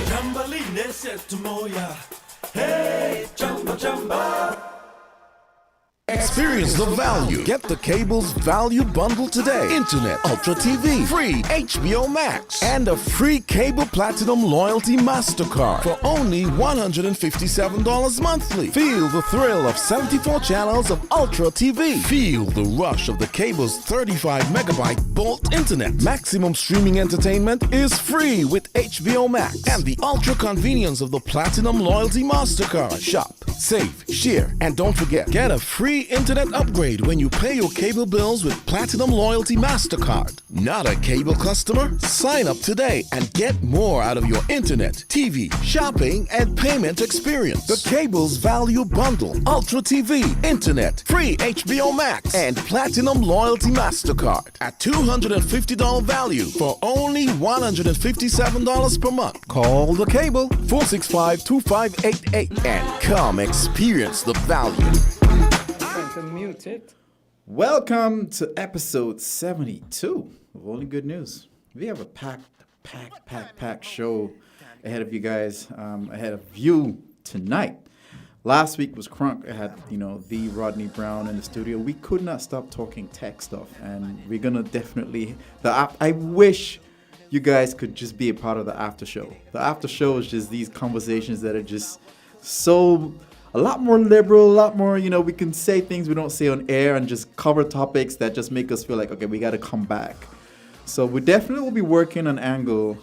Jambaline said to Moya, hey, Jamba Jamba. Experience the value. Get the cable's value bundle today. Internet, Ultra TV, free HBO Max, and a free Cable Platinum Loyalty MasterCard for only $157 monthly. Feel the thrill of 74 channels of Ultra TV. Feel the rush of the cable's 35 megabyte Bolt Internet. Maximum streaming entertainment is free with HBO Max and the ultra convenience of the Platinum Loyalty MasterCard. Shop, save, share, and don't forget, get a free internet upgrade when you pay your cable bills with Platinum Loyalty MasterCard. Not a cable customer? Sign up today and get more out of your internet, TV, shopping, and payment experience. The cable's value bundle: Ultra TV, internet, free HBO Max, and Platinum Loyalty MasterCard at $250 value for only $157 per month. Call the cable 465-2588 and come experience the value. Mute it. Welcome to episode 72 of Only Good News. We have a packed show ahead of you guys, ahead of you tonight. Last week was Crunk. I had, the Rodney Brown in the studio. We could not stop talking tech stuff, and we're gonna definitely I wish you guys could just be a part of the after show. The after show is just these conversations that are just so a lot more liberal, a lot more, we can say things we don't say on air and just cover topics that just make us feel like, okay, we got to come back. So we definitely will be working an angle,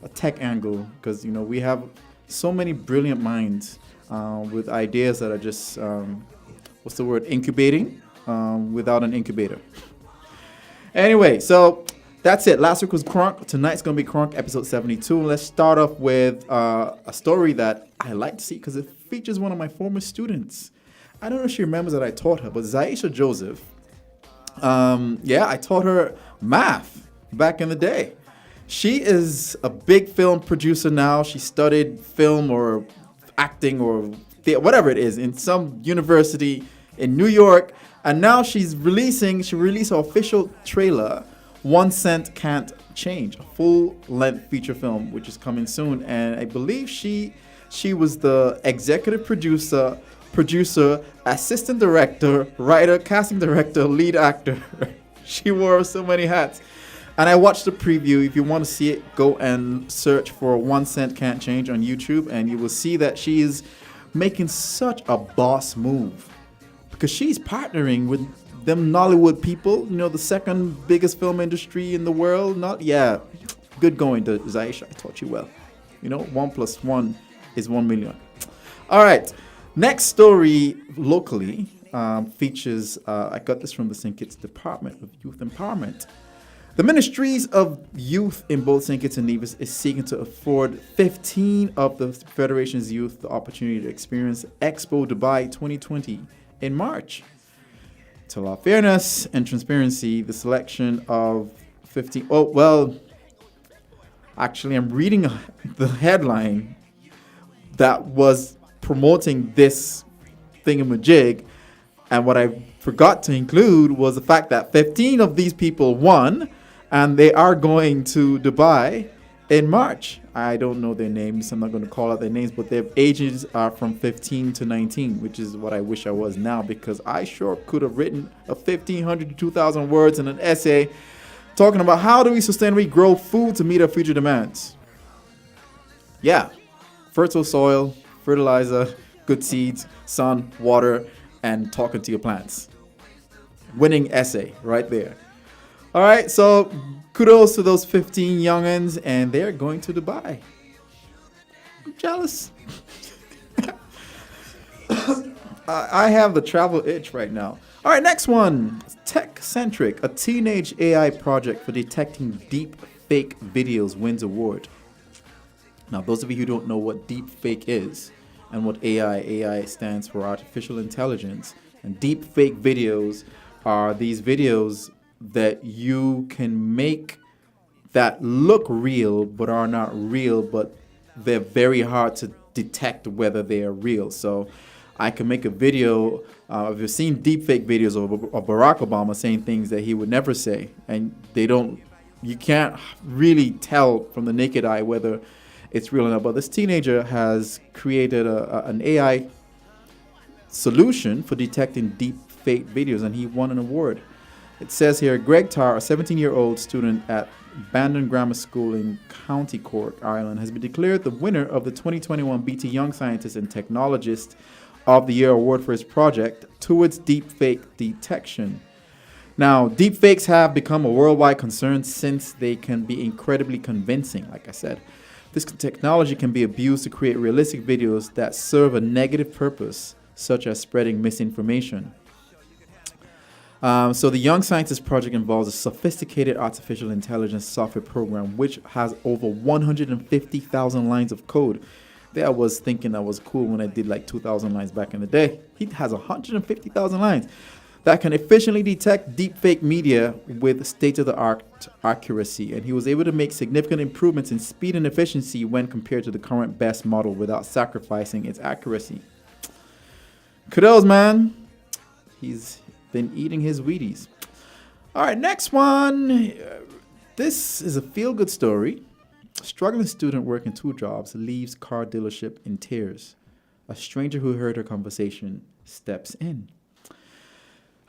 a tech angle, because, we have so many brilliant minds with ideas that are just, incubating without an incubator. Anyway, so that's it. Last week was Crunk. Tonight's going to be Crunk, episode 72. Let's start off with a story that I like to see because it features one of my former students. I don't know if she remembers that I taught her, but Zaisha Joseph. I taught her math back in the day. She is a big film producer now. She studied film or acting or whatever it is in some university in New York. And now she released her official trailer, 1 Cent Can't Change, a full-length feature film, which is coming soon. And I believe she was the executive producer, assistant director, writer, casting director, lead actor. She wore so many hats. And I watched the preview. If you want to see it, go and search for 1 Cent Can't Change on YouTube, and you will see that she is making such a boss move because she's partnering with them Nollywood people, the second biggest film industry in the world. Good going to Zaisha. I taught you well. 1 + 1 is 1 million. All right. Next story locally features, I got this from the St. Kitts Department of Youth Empowerment. The Ministries of Youth in both St. Kitts and Nevis is seeking to afford 15 of the Federation's youth the opportunity to experience Expo Dubai 2020 in March. To allow fairness and transparency, the selection of 15... Actually, I'm reading the headline that was promoting this thingamajig, and what I forgot to include was the fact that 15 of these people won, and they are going to Dubai in March. I don't know their names. I'm not going to call out their names, but their ages are from 15 to 19, which is what I wish I was now, because I sure could have written a 1,500 to 2,000 words in an essay talking about how do we sustainably grow food to meet our future demands. Yeah, fertile soil, fertilizer, good seeds, sun, water, and talking to your plants. Winning essay right there. All right, so kudos to those 15 youngins, and they're going to Dubai. I'm jealous. I have the travel itch right now. All right, next one. Tech-centric, a teenage AI project for detecting deep fake videos wins award. Now, those of you who don't know what deep fake is and what AI stands for artificial intelligence, and deep fake videos are these videos that you can make that look real but are not real, but they're very hard to detect whether they are real. So I can make a video. If you've seen deepfake videos of Barack Obama saying things that he would never say, and you can't really tell from the naked eye whether it's real enough. But this teenager has created an AI solution for detecting deep fake videos, and he won an award. It says here, Greg Tarr, a 17-year-old student at Bandon Grammar School in County Cork, Ireland, has been declared the winner of the 2021 BT Young Scientist and Technologist of the Year award for his project towards deepfake detection. Now, deepfakes have become a worldwide concern since they can be incredibly convincing, like I said. This technology can be abused to create realistic videos that serve a negative purpose, such as spreading misinformation. So the Young Scientist project involves a sophisticated artificial intelligence software program which has over 150,000 lines of code. I was thinking that was cool when I did like 2,000 lines back in the day. He has 150,000 lines that can efficiently detect deepfake media with state-of-the-art accuracy. And he was able to make significant improvements in speed and efficiency when compared to the current best model without sacrificing its accuracy. Kudos, man. He's been eating his Wheaties. All right, next one. This is a feel-good story. A struggling student working 2 jobs leaves car dealership in tears. A stranger who heard her conversation steps in.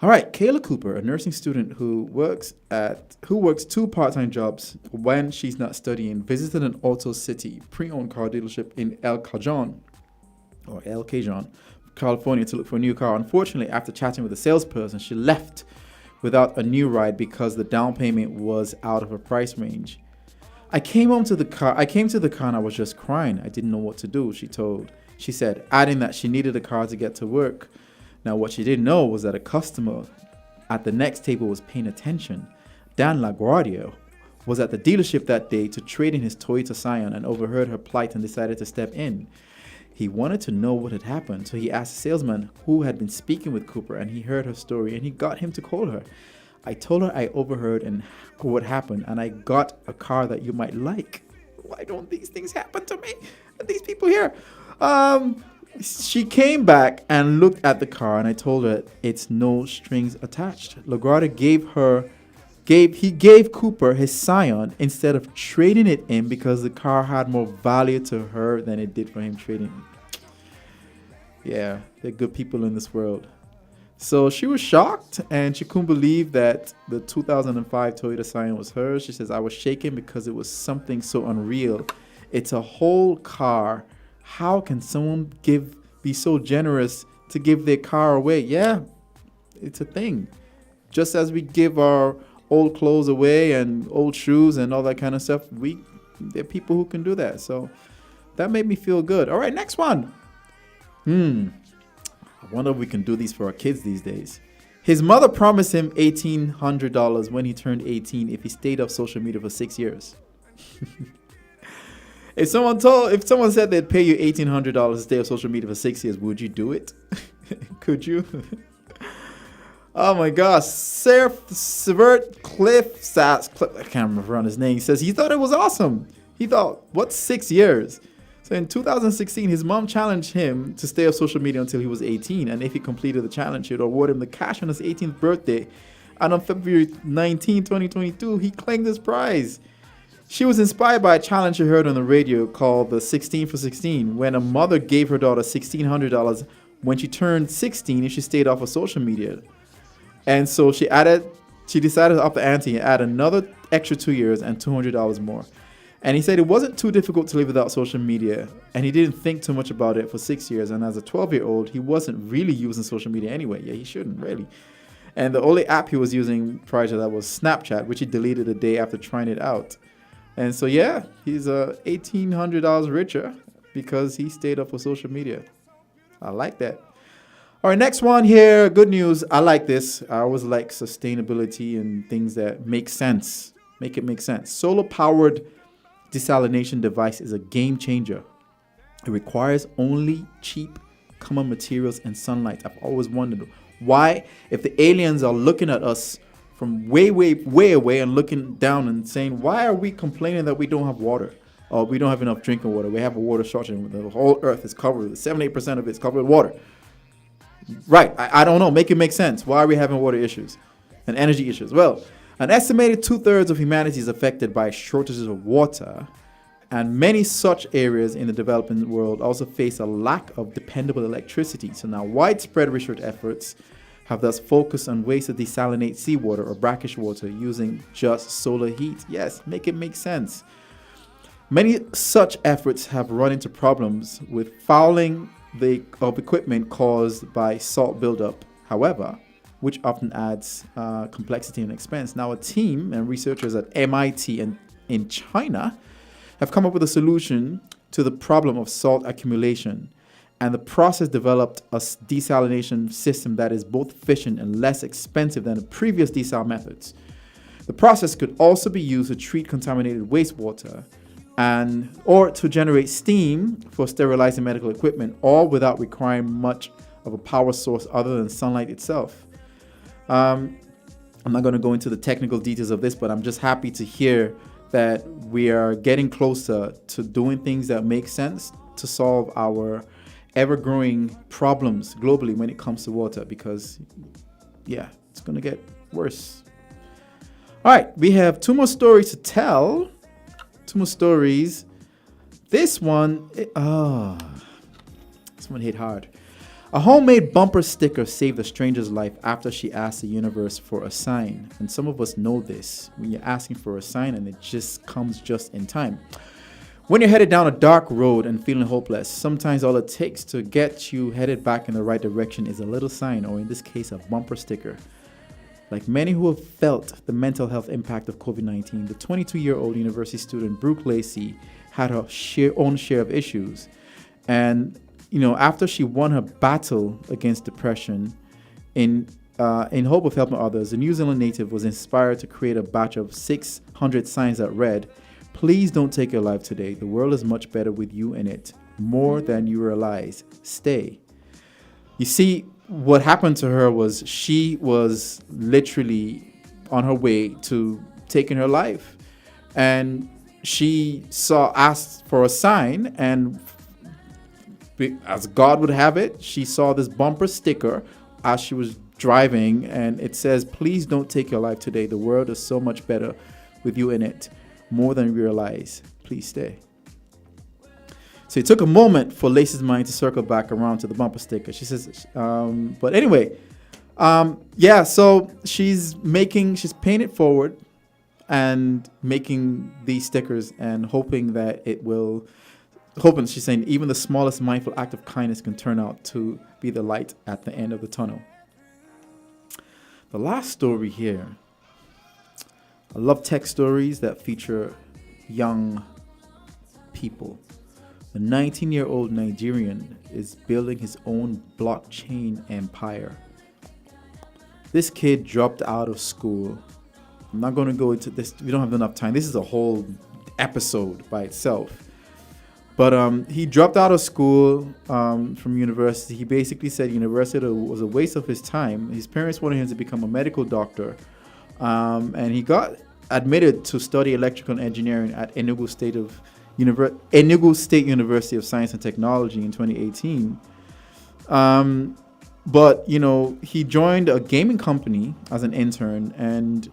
All right, Kayla Cooper, a nursing student who works 2 part-time jobs when she's not studying, visited an Auto City pre-owned car dealership in El Cajon, California, to look for a new car. Unfortunately, after chatting with the salesperson, she left without a new ride because the down payment was out of her price range. I came to the car and I was just crying. I didn't know what to do, she said, adding that she needed a car to get to work. Now, what she didn't know was that a customer at the next table was paying attention. Dan LaGuardia was at the dealership that day to trade in his Toyota Scion and overheard her plight and decided to step in. He wanted to know what had happened, so he asked the salesman who had been speaking with Cooper, and he heard her story, and he got him to call her. I told her I overheard and what happened, and I got a car that you might like. Why don't these things happen to me? These people here. She came back and looked at the car, and I told her it's no strings attached. LaGuardia gave Cooper his Scion instead of trading it in because the car had more value to her than it did for him trading it. Yeah, there are good people in this world. So she was shocked and she couldn't believe that the 2005 Toyota Scion was hers. She says, I was shaken because it was something so unreal. It's a whole car. How can someone be so generous to give their car away? Yeah, it's a thing. Just as we give our old clothes away and old shoes and all that kind of stuff, there are people who can do that. So that made me feel good. All right, next one. I wonder if we can do these for our kids these days. His mother promised him $1,800 when he turned 18 if he stayed off social media for 6 years. If someone said they'd pay you $1,800 to stay off social media for 6 years, would you do it? Could you? Oh my gosh. Severt Cliff, I can't remember his name, says he thought it was awesome. He thought, what's 6 years? So in 2016, his mom challenged him to stay off social media until he was 18. And if he completed the challenge, she'd award him the cash on his 18th birthday. And on February 19, 2022, he claimed his prize. She was inspired by a challenge she heard on the radio called the 16 for 16, when a mother gave her daughter $1,600 when she turned 16 if she stayed off of social media. And so she decided to up the ante and add another extra 2 years and $200 more. And he said it wasn't too difficult to live without social media, and he didn't think too much about it for 6 years. And as a 12-year-old, he wasn't really using social media anyway. Yeah, he shouldn't really. And the only app he was using prior to that was Snapchat, which he deleted a day after trying it out. And so, yeah, he's $1,800 richer because he stayed up for social media. I like that. All right, next one here. Good news. I like this. I always like sustainability and things that make sense. Make it make sense. Solar-powered desalination device is a game changer. It requires only cheap, common materials and sunlight. I've always wondered why, if the aliens are looking at us from way, way, way away and looking down and saying, why are we complaining that we don't have water or we don't have enough drinking water? We have a water shortage. The whole earth is covered. 78% of it is covered with water. Right. I don't know. Make it make sense. Why are we having water issues and energy issues? Well, an estimated 2/3 of humanity is affected by shortages of water, And many such areas in the developing world also face a lack of dependable electricity. So now widespread research efforts have thus focused on ways to desalinate seawater or brackish water using just solar heat. Yes, make it make sense. Many such efforts have run into problems with fouling of equipment caused by salt buildup, however, which often adds complexity and expense. Now, a team and researchers at MIT and in China have come up with a solution to the problem of salt accumulation. And the process developed a desalination system that is both efficient and less expensive than the previous desal methods. The process could also be used to treat contaminated wastewater or to generate steam for sterilizing medical equipment, all without requiring much of a power source other than sunlight itself. I'm not going to go into the technical details of this, but I'm just happy to hear that we are getting closer to doing things that make sense to solve our ever-growing problems globally when it comes to water, because it's going to get worse. All right, we have two more stories to tell. Two more stories. This one hit hard. A homemade bumper sticker saved a stranger's life after she asked the universe for a sign. And some of us know this, when you're asking for a sign and it just comes just in time. When you're headed down a dark road and feeling hopeless, sometimes all it takes to get you headed back in the right direction is a little sign, or in this case, a bumper sticker. Like many who have felt the mental health impact of COVID-19, the 22-year-old university student Brooke Lacey had her own share of issues. And, after she won her battle against depression, in hope of helping others, the New Zealand native was inspired to create a batch of 600 signs that read, "Please don't take your life today. The world is much better with you in it. More than you realize. Stay." You see, what happened to her was she was literally on her way to taking her life. And she asked for a sign, and as God would have it, she saw this bumper sticker as she was driving, and it says, "Please don't take your life today. The world is so much better with you in it. More than you realize. Please stay." So it took a moment for Lacey's mind to circle back around to the bumper sticker. She says, but anyway, so she's paying it forward and making these stickers and hoping that she's saying even the smallest mindful act of kindness can turn out to be the light at the end of the tunnel. The last story here. I love tech stories that feature young people. A 19-year-old Nigerian is building his own blockchain empire. This kid dropped out of school. I'm not going to go into this. We don't have enough time. This is a whole episode by itself. But he dropped out of school from university. He basically said university was a waste of his time. His parents wanted him to become a medical doctor. And he got admitted to study electrical engineering at Enugu State University of Science and Technology in 2018. But he joined a gaming company as an intern, and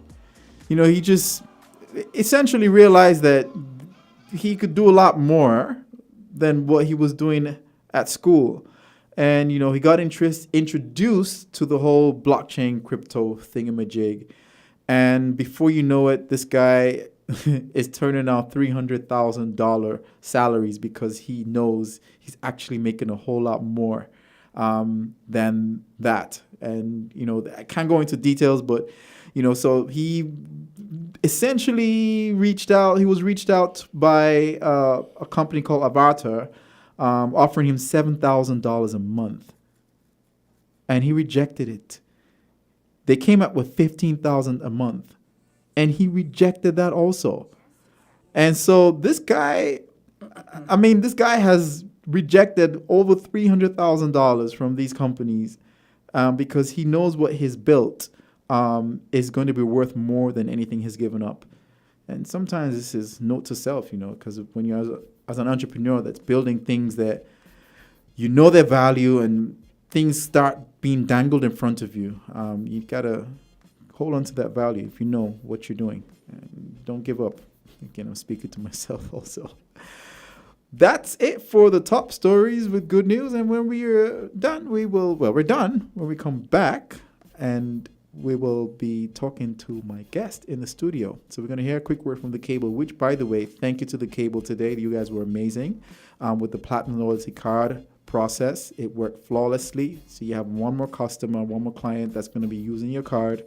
he just essentially realized that he could do a lot more than what he was doing at school. And he got introduced to the whole blockchain crypto thingamajig. And before you know it, this guy is turning out $300,000 salaries because he knows he's actually making a whole lot more than that. And, I can't go into details, but, so he essentially he was reached out by a company called Avatar, offering him $7,000 a month. And he rejected it. They came up with $15,000 a month, and he rejected that also. And so this guy has rejected over $300,000 from these companies because he knows what he's built is going to be worth more than anything he's given up. And sometimes this is note to self, because when you're as an entrepreneur that's building things that their value and things start being dangled in front of you, you gotta hold on to that value if you know what you're doing. And don't give up. Again, I'm speaking to myself also. That's it for the top stories with good news. And when we are done, we're done. When we come back, and we will be talking to my guest in the studio. So we're going to hear a quick word from the Cable, which, by the way, thank you to the Cable today. You guys were amazing with the Platinum Loyalty Card process. It worked flawlessly. So you have one more customer, one more client that's going to be using your card.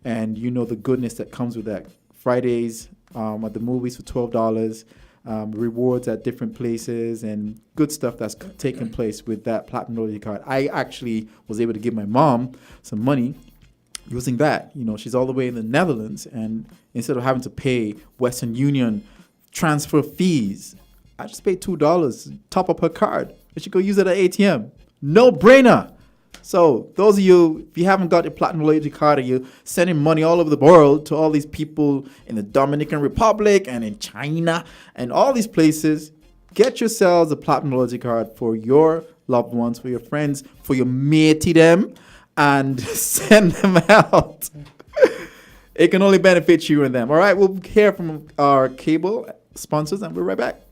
And you know the goodness that comes with that. Fridays at the movies for $12, rewards at different places, and good stuff that's taking place with that Platinum Loyalty Card. I actually was able to give my mom some money using that. You know, she's all the way in the Netherlands, and instead of having to pay Western Union transfer fees, I just paid $2, top up her card, and she could use it at ATM. No brainer. So those of you, if you haven't got your Platinum Loyalty Card, and you're sending money all over the world to all these people in the Dominican Republic and in China and all these places, get yourselves a Platinum Loyalty Card for your loved ones, for your friends, for your matey them, and send them out. It can only benefit you and them. All right, we'll hear from our Cable sponsors, and we'll be right back.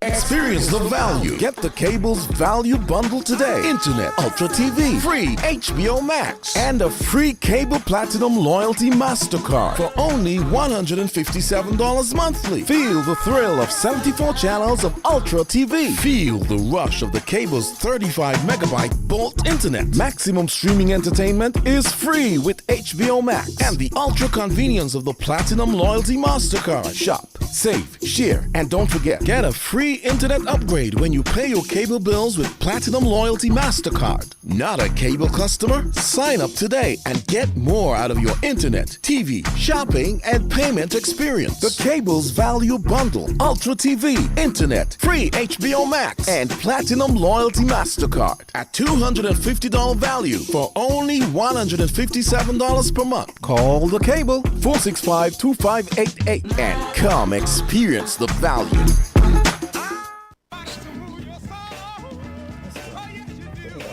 Experience the value. Get the Cable's Value Bundle today. Internet, Ultra TV, free HBO Max, and a free Cable Platinum Loyalty MasterCard for only $157 monthly. Feel the thrill of 74 channels of Ultra TV. Feel the rush of the Cable's 35 megabyte Bolt Internet. Maximum streaming entertainment is free with HBO Max and the ultra convenience of the Platinum Loyalty MasterCard. Shop, save, share, and don't forget, get a free internet upgrade when you pay your cable bills with Platinum Loyalty MasterCard. Not a cable customer? Sign up today and get more out of your internet, TV, shopping, and payment experience. The Cable's Value Bundle, Ultra TV, Internet, free HBO Max, and Platinum Loyalty MasterCard at $250 value for only $157 per month. Call the Cable 465-2588 and come experience the value.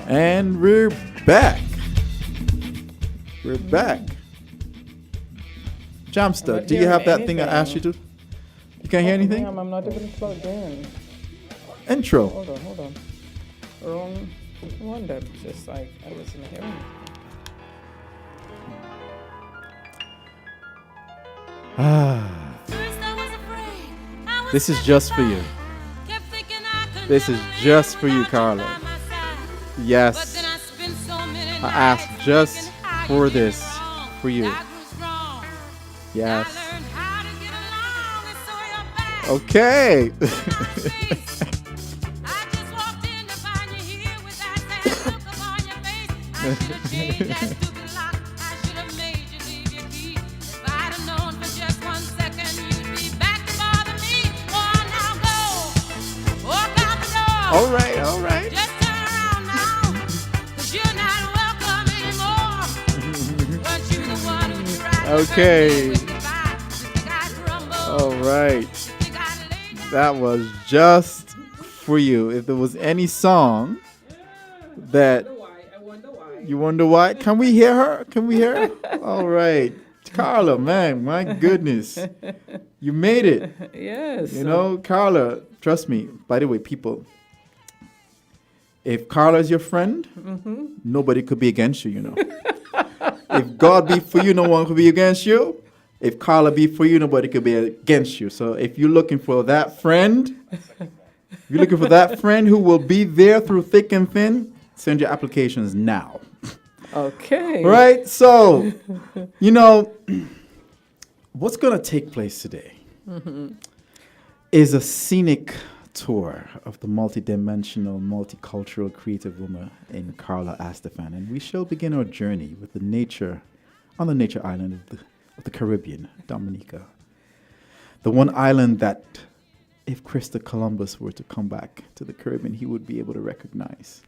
And we're back. We're back. Jamster, do you have that thing I asked you to? You can't hear anything? Damn, I'm not even plugged in. Intro. Hold on. Wrong one. That just like I wasn't hearing. This is just for you. This is just for you, Carla. Yes. I asked just for this for you. Yes. Okay. All right. Just turn around now, 'cause you're not welcome anymore. Weren't you the one who tried to Okay. hurt me with goodbye? Think I'd crumble? All right. Think I'd lay That was just for you. If there was any song that you wonder why, can we hear her? Can we hear her? All right. Carla, man, my goodness. You made it. Yes. You know, Carla, trust me. By the way, people, if Carla is your friend, nobody could be against you, you know. If God be for you, no one could be against you. If Carla be for you, nobody could be against you. So if you're looking for that friend, who will be there through thick and thin, send your applications now. Okay. Right? So, you know, what's going to take place today is a scenic tour of the multidimensional, multicultural, creative woman in Carla Astafan. And we shall begin our journey with the nature island of the Caribbean, Dominica. The one island that if Christopher Columbus were to come back to the Caribbean, he would be able to recognize,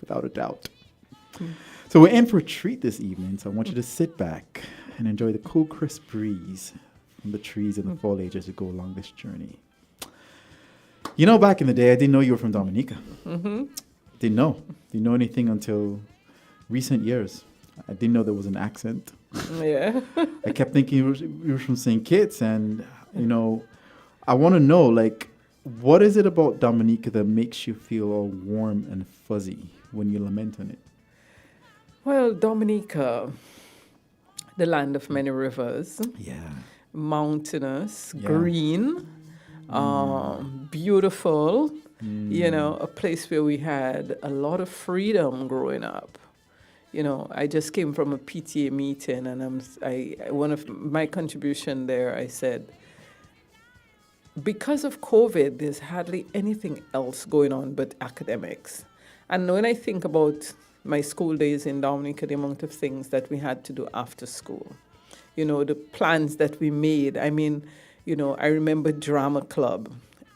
without a doubt. So we're in for a treat this evening, so I want you to sit back and enjoy the cool, crisp breeze from the trees and the foliage as you go along this journey. You know, back in the day, I didn't know you were from Dominica. Didn't know anything until recent years. I didn't know there was an accent. Yeah. I kept thinking you were from St. Kitts, and I want to know, like, what is it about Dominica that makes you feel all warm and fuzzy when you lament on it? Well, Dominica, the land of many rivers, Yeah. mountainous, Yeah. green, beautiful, a place where we had a lot of freedom growing up. I just came from a PTA meeting, and one of my contribution there, I said, because of COVID, there's hardly anything else going on but academics. And when I think about my school days in Dominica, the amount of things that we had to do after school, the plans that we made. I mean, I remember drama club,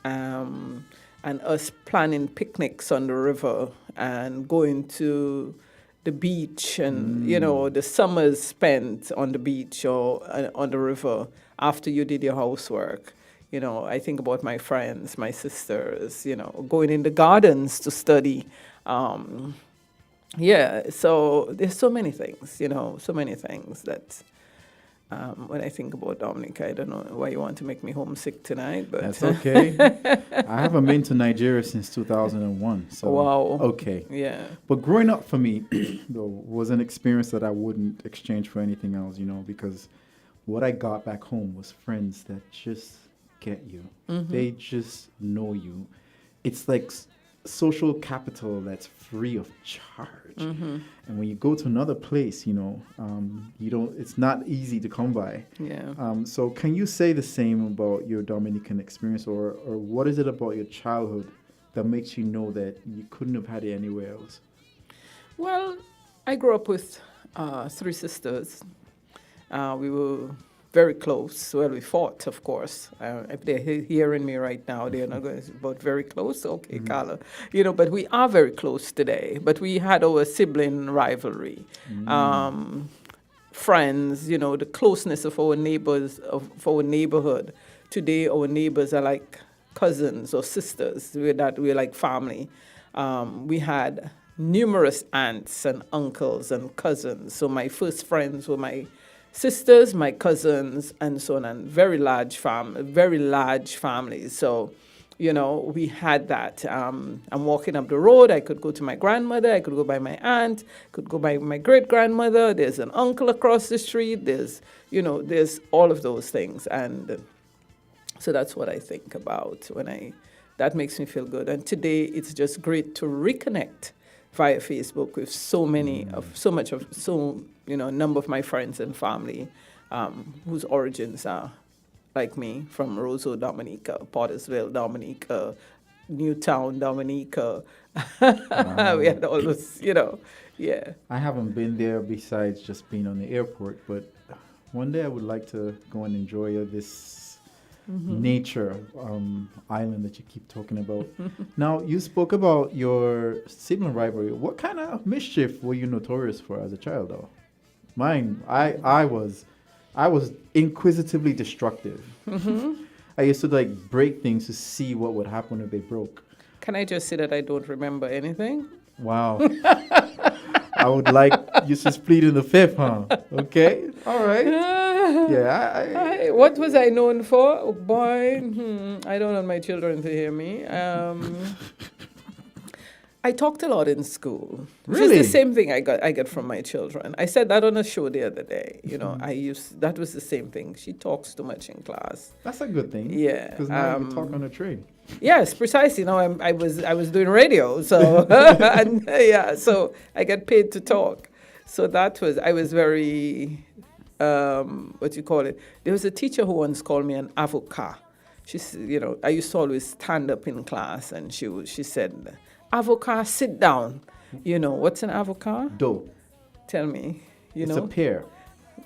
and us planning picnics on the river and going to the beach, and the summers spent on the beach or on the river after you did your housework. I think about my friends, my sisters, going in the gardens to study. So there's so many things, that when I think about Dominica, I don't know why you want to make me homesick tonight, but That's okay. I haven't been to Nigeria since 2001. So Wow. Okay. yeah. But growing up for me, though, was an experience that I wouldn't exchange for anything else, because what I got back home was friends that just get you. They just know you. It's like social capital that's free of charge. And when you go to another place, it's not easy to come by. Yeah. So can you say the same about your Dominican experience, or what is it about your childhood that makes you know that you couldn't have had it anywhere else? Well, I grew up with 3 sisters. We were very close. Well, we fought, of course. If they're hearing me right now, they're not going to say, but very close? Okay, Carla. But we are very close today. But we had our sibling rivalry. Friends, the closeness of our neighbors, of our neighborhood. Today, our neighbors are like cousins or sisters. We're like family. We had numerous aunts and uncles and cousins. So my first friends were my sisters, my cousins, and so on, and very large families. So, we had that. I'm walking up the road. I could go to my grandmother. I could go by my aunt. Could go by my great grandmother. There's an uncle across the street. There's all of those things, and so that's what I think about that makes me feel good. And today it's just great to reconnect via Facebook with a number of my friends and family whose origins are like me, from Roseau, Dominica, Pottersville, Dominica, Newtown, Dominica. We had all those, yeah. I haven't been there besides just being on the airport, but one day I would like to go and enjoy this nature island that you keep talking about. Now, you spoke about your sibling rivalry. What kind of mischief were you notorious for as a child, though? Mine, I was inquisitively destructive. I used to break things to see what would happen if they broke. Can I just say that I don't remember anything? Wow. I would like you to plead in the fifth, huh? Okay, all right. Yeah. What was I known for? Oh, boy, I don't want my children to hear me. I talked a lot in school. Really? Which is the same thing I get from my children. I said that on a show the other day. That was the same thing. She talks too much in class. That's a good thing. Yeah. Because now you talk on a train. Yes, precisely. I was doing radio, so so I get paid to talk. So I was very what you call it. There was a teacher who once called me an avocat. I used to always stand up in class, and she said, "Avocat, sit down." What's an avocat? Dough. Tell me. It's a pear.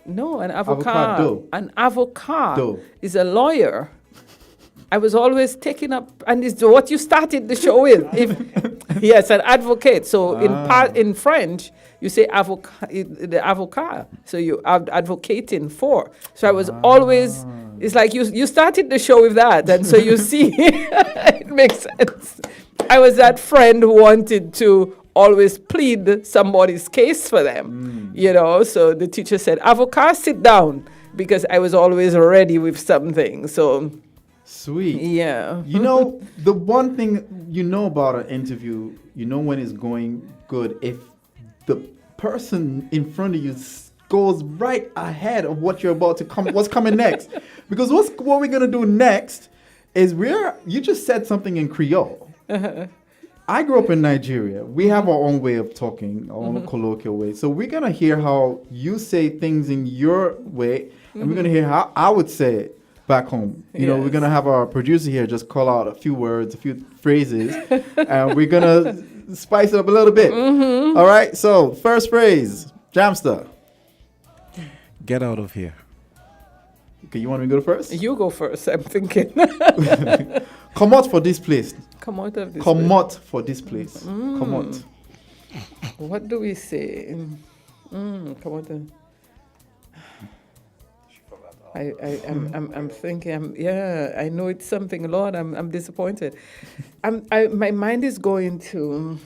No, an avocat. Avocado. An avocat Dough. is a lawyer. I was always taking up, and it's what you started the show with. Yes, an advocate. So in French, you say the avocat. So you are advocating for. So I was always. It's like you started the show with that, and so you see, it makes sense. I was that friend who wanted to always plead somebody's case for them, you know. So the teacher said, "Avocat, sit down," because I was always ready with something. So Sweet. yeah. You know, the one thing you know about an interview, you know when it's going good if the person in front of you goes right ahead of what you're about to come, what's coming next. Because what we're gonna do next is you just said something in Creole. I grew up in Nigeria. We have our own way of talking, our own colloquial way. So we're gonna hear how you say things in your way, and we're gonna hear how I would say it back home. You know, we're Yes. gonna have our producer here just call out a few words, a few phrases, and we're gonna spice it up a little bit. All right. So first phrase, Jamster. Get out of here. Okay, you want me to go first? You go first. I'm thinking. Come out for this place. Come out of this. Come out for this place. Come out. What do we say? Come on. I'm thinking. I know it's something. Lord, I'm disappointed. My mind is going to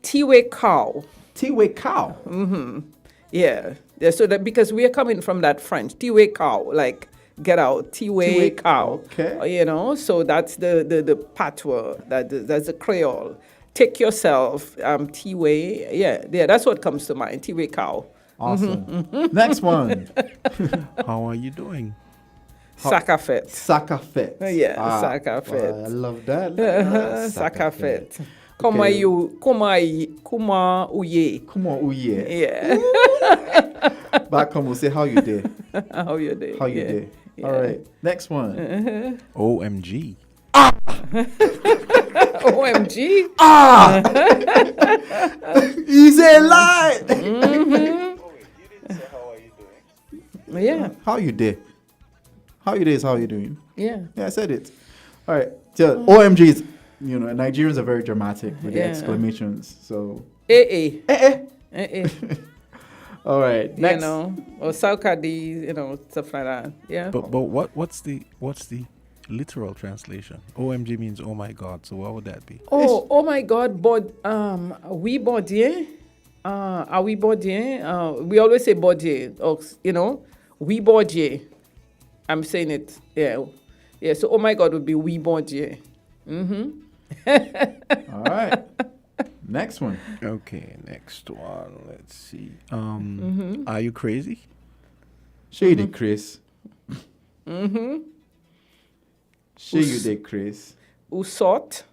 Tiwe cow. Tiwe cow. Yeah. So that because we are coming from that French Tiwe cow, like get out. Tiwe Tiwe, cow. okay. You know. So that's the patois. That's the Creole. Take yourself. Tiwe. Yeah. That's what comes to mind. Tiwe cow. Awesome. Next one. How are you doing? Sakafet. Sakafet. Yeah, Sakafet. I love that. Sakafet. Kuma uye. Come on, uye. Yeah. Back home, we'll say how you did. How you doing? How you Yeah. did. All right. Next one. OMG. OMG. Easy lie. Yeah. How you did? How you did is how you doing. Yeah. Yeah, I said it. All right. So OMGs, you know, Nigerians are very dramatic with the Yeah. exclamations. So, Eh. all right. Next. You know, or Saukadi, you know, stuff like that. Yeah. But what's the literal translation? OMG means oh my God. So what would that be? Oh my God, oui bodier. Are we bodier? We always say bodier, or, you know, oui bodier. I'm saying it, yeah. So oh my God would be oui bodier. All right. Next one. Okay, next one. Let's see. Are you crazy? Shady Chris. She you did, Chris. Ou sort.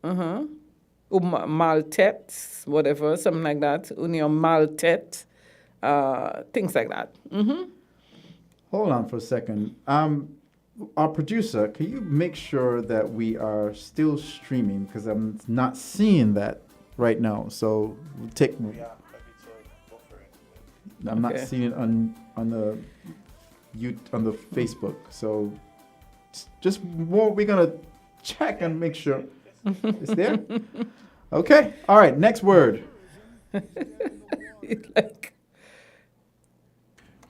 Ou maltet, whatever, something like that. Union maltet. Things like that. Hold on for a second. Our producer, can you make sure that we are still streaming? Because I'm not seeing that right now. So we'll take. I'm not Okay. seeing it on the Facebook. So just we're gonna check and make sure it's there. Okay. All right. Next word. Like,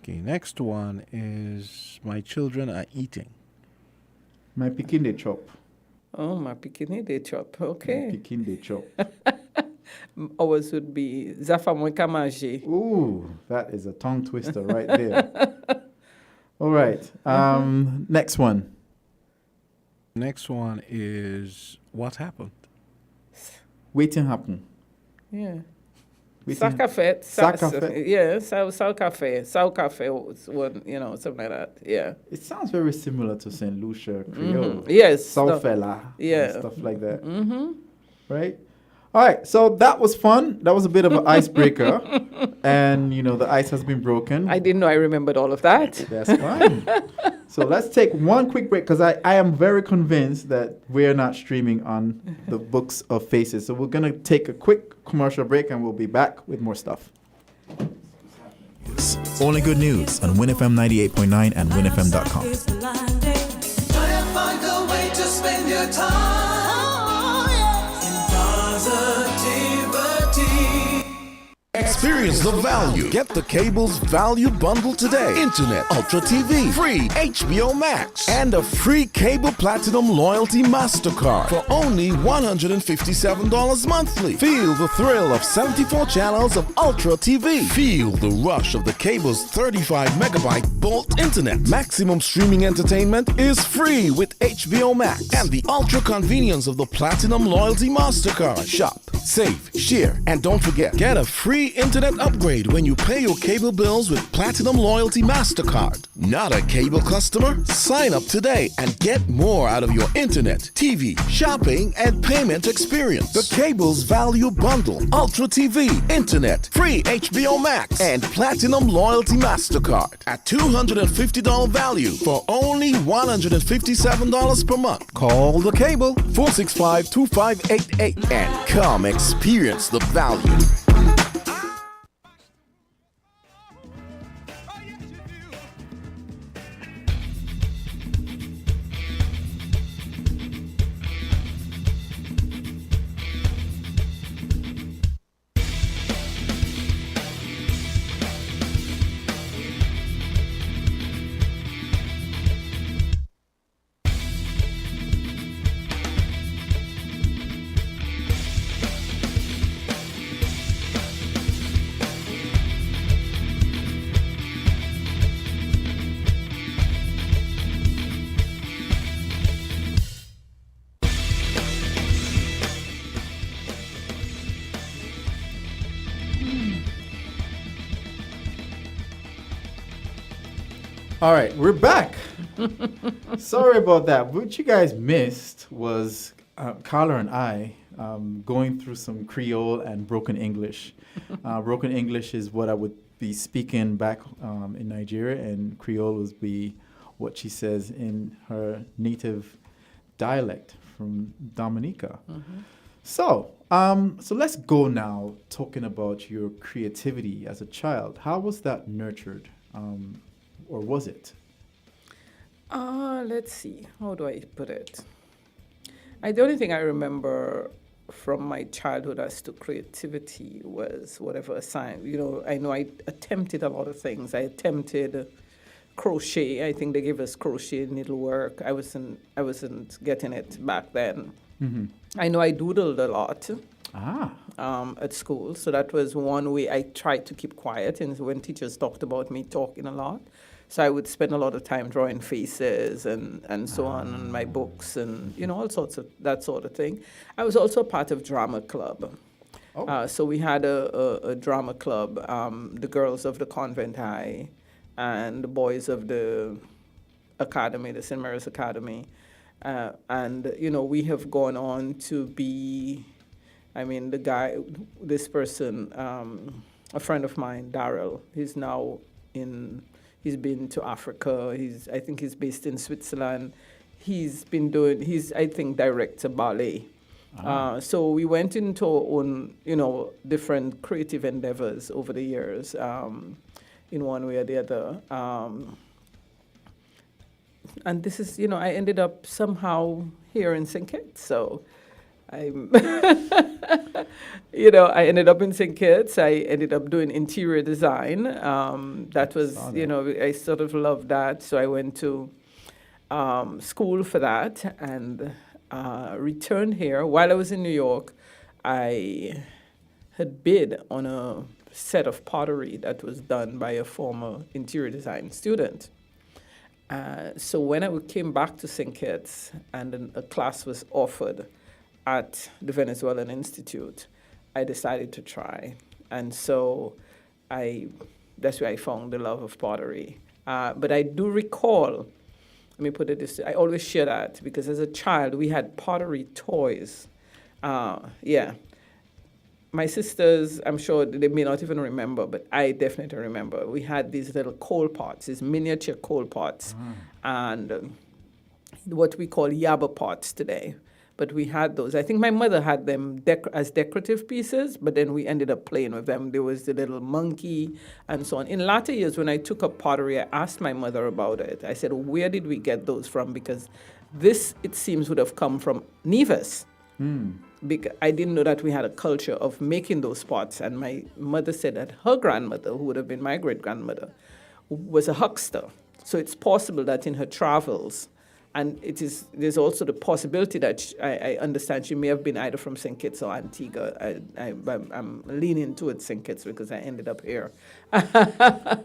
Okay, next one is my children are eating. My pikin they chop. oh, my bikini they chop. My Okay. pikin they chop. Ours would be Zafamwe Kamaji. Ooh, that is a tongue twister right there. All right. Next one. Next one is what happened? Waiting happen. Yeah. Waiting- Sakafet. Sakafet. Yeah, Sao Cafe. Sao Cafe was one, you know, something like that. Yeah. It sounds very similar to St. Lucia Creole. Yes. Saufela. Yeah. And stuff like that. Right? All right. So that was fun. That was a bit of an icebreaker. And, you know, the ice has been broken. I didn't know I remembered all of that. That's fine. So let's take one quick break because I am very convinced that we're not streaming on the Books of Faces. So we're going to take a quick commercial break and we'll be back with more stuff. Only good news on WinFM 98.9 and WinFM.com. Try to find a way to spend your time in positivity. Experience the value. Get the cable's value bundle today. Internet, Ultra TV, free HBO Max, and a free Cable Platinum Loyalty MasterCard for only $157 monthly. Feel the thrill of 74 channels of Ultra TV. Feel the rush of the cable's 35 megabyte Bolt Internet. Maximum streaming entertainment is free with HBO Max and the ultra convenience of the Platinum Loyalty MasterCard. Shop, save, share, and don't forget, get a free internet upgrade when you pay your cable bills with Platinum Loyalty MasterCard. Not a cable customer? Sign up today and get more out of your internet, TV, shopping, and payment experience. The cable's value bundle, Ultra TV, internet, free HBO Max, and Platinum Loyalty MasterCard at $250 value for only $157 per month. Call the cable 465-2588 and come experience the value. All right, we're back. Sorry about that. What you guys missed was Carla and I going through some Creole and broken English. Broken English is what I would be speaking back in Nigeria, and Creole would be what she says in her native dialect from Dominica. So let's go now talking about your creativity as a child. How was that nurtured? Or was it? Let's see. How do I put it? The only thing I remember from my childhood as to creativity was whatever assigned. I know I attempted a lot of things. I attempted crochet. I think they gave us crochet needlework. I wasn't getting it back then. I know I doodled a lot. At school. So that was one way I tried to keep quiet. And when teachers talked about me talking a lot, so I would spend a lot of time drawing faces and so on my books and, all sorts of that sort of thing. I was also a part of drama club. So we had a drama club, the girls of the convent high and the boys of the academy, the St. Mary's Academy. And we have gone on to be... this person, a friend of mine, Daryl, he's now he's been to Africa. I think he's based in Switzerland. He's, I think, directs a ballet. So we went into our own, different creative endeavors over the years, in one way or the other. And this is, I ended up somehow here in St. Kitts, so... I ended up in St. Kitts. I ended up doing interior design. That was, I sort of loved that. So I went to school for that and returned here. While I was in New York, I had bid on a set of pottery that was done by a former interior design student. So when I came back to St. Kitts and a class was offered at the Venezuelan Institute, I decided to try. And so that's where I found the love of pottery. But I do recall, let me put it this way, I always share that because as a child, we had pottery toys. My sisters, I'm sure they may not even remember, but I definitely remember. We had these little coal pots, these miniature coal pots, and what we call yaba pots today. But we had those. I think my mother had them as decorative pieces, but then we ended up playing with them. There was the little monkey and so on. In latter years, when I took up pottery, I asked my mother about it. I said, where did we get those from? Because this, it seems, would have come from Nevis. I didn't know that we had a culture of making those pots. And my mother said that her grandmother, who would have been my great grandmother, was a huckster. So it's possible that in her travels, and there's also the possibility that I understand she may have been either from St. Kitts or Antigua. I'm leaning towards St. Kitts because I ended up here. That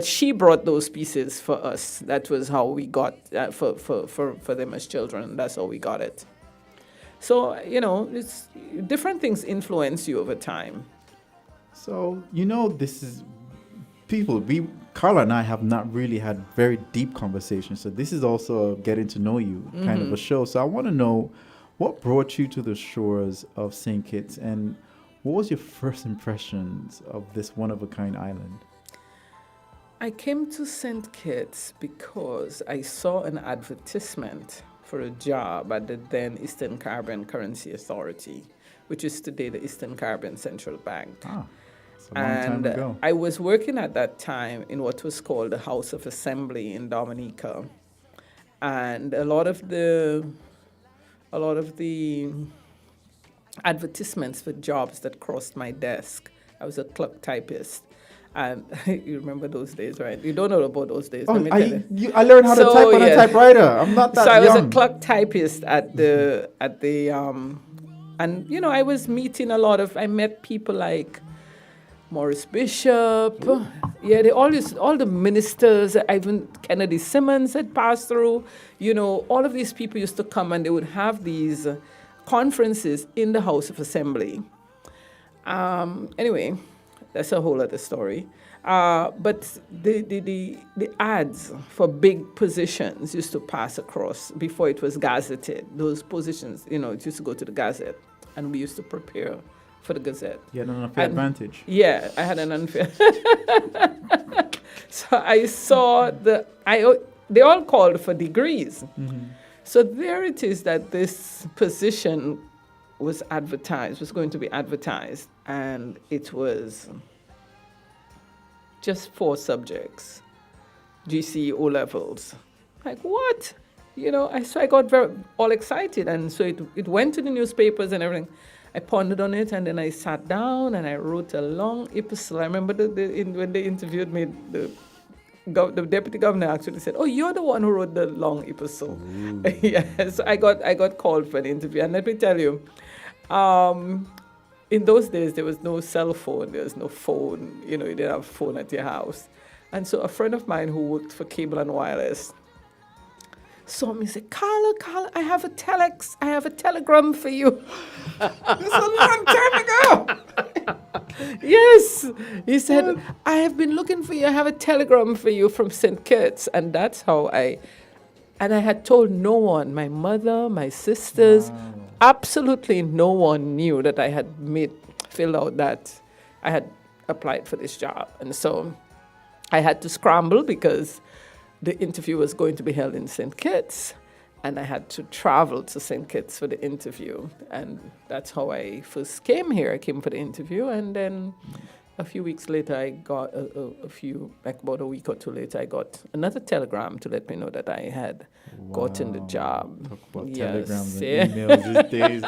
she brought those pieces for us. That was how we got for them as children. That's how we got it. So, it's different things influence you over time. So, this is Carla and I have not really had very deep conversations. So this is also a getting to know you kind of a show. So I want to know what brought you to the shores of St. Kitts and what was your first impressions of this one-of-a-kind island? I came to St. Kitts because I saw an advertisement for a job at the then Eastern Caribbean Currency Authority, which is today the Eastern Caribbean Central Bank. It's a long time ago. I was working at that time in what was called the House of Assembly in Dominica. And a lot of the advertisements for jobs that crossed my desk, I was a clerk typist. And you remember those days, right? You don't know about those days. Oh, let me tell you. I learned how to type on a typewriter. I'm not that young. So I was young. a clerk typist at the and I was meeting I met people like Morris Bishop. Yeah, all the ministers, even Kennedy Simmons had passed through. All of these people used to come and they would have these conferences in the House of Assembly. Anyway, that's a whole other story. But the ads for big positions used to pass across before it was gazetted. Those positions, it used to go to the Gazette, and we used to prepare for the Gazette. You had an unfair advantage. Yeah, I had an unfair. So I saw they all called for degrees. Mm-hmm. So there it is that this position was going to be advertised, and it was just 4 subjects, GCE O levels. Like, what? So I got all excited, and so it went to the newspapers and everything. I pondered on it, and then I sat down and I wrote a long epistle. I remember when they interviewed me, the deputy governor actually said, "Oh, you're the one who wrote the long epistle." Yes, I got called for an interview, and let me tell you, in those days there was no cell phone, there was no phone. You didn't have a phone at your house, and so a friend of mine who worked for Cable and Wireless saw me and said, Carla, I have a telegram for you. It's a long time ago. Yes. He said, I have been looking for you. I have a telegram for you from St. Kitts. And that's how I had told no one, my mother, my sisters, absolutely no one knew that I had filled out that I had applied for this job. And so I had to scramble because the interview was going to be held in St. Kitts, and I had to travel to St. Kitts for the interview. And that's how I first came here. I came for the interview, and then a few weeks later, I got about a week or 2 later, I got another telegram to let me know that I had gotten the job. Talk about telegrams and emails these days.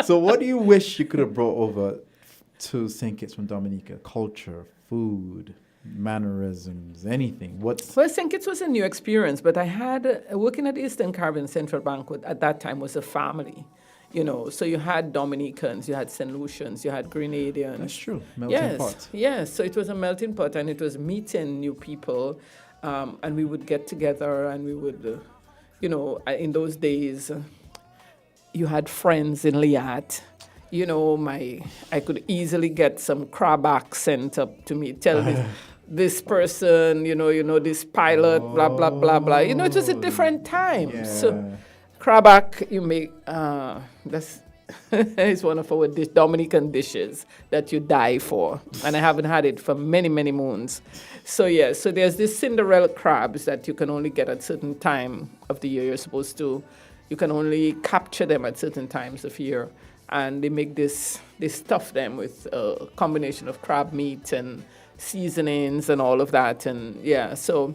So what do you wish you could have brought over to St. Kitts from Dominica? Culture, food, mannerisms, anything? Well, St. Kitts was a new experience, but I had working at the Eastern Caribbean Central Bank at that time was a family, so you had Dominicans, you had St. Lucians, you had Grenadians. That's true. Melting pot. Yes, so it was a melting pot, and it was meeting new people, and we would get together, and we would, in those days, you had friends in Liat. I could easily get some crabback sent up to me, tell me this person, this pilot, blah, blah, blah, blah. It was a different time. Yeah. So crabback, you make, that's it's one of our Dominican dishes that you die for. And I haven't had it for many, many moons. So, so there's this Cinderella crabs that you can only get at certain time of the year. You can only capture them at certain times of year. And they make they stuff them with a combination of crab meat and seasonings and all of that. And so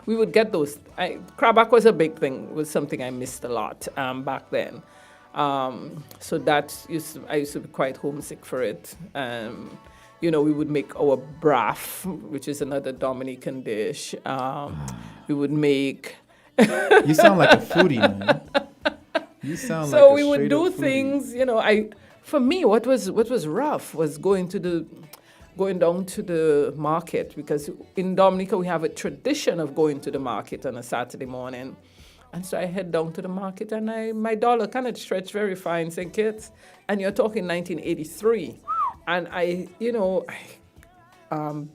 we would get those. Crabback was a big thing, was something I missed a lot back then. So I used to be quite homesick for it. We would make our braaf, which is another Dominican dish. We would make. You sound like a foodie, man. You sound like So a we would straight do up foodie. things. For me, what was rough was going down to the market, because in Dominica we have a tradition of going to the market on a Saturday morning. And so I head down to the market, and my dollar kind of stretched very fine, St. Kitts. And you're talking 1983. And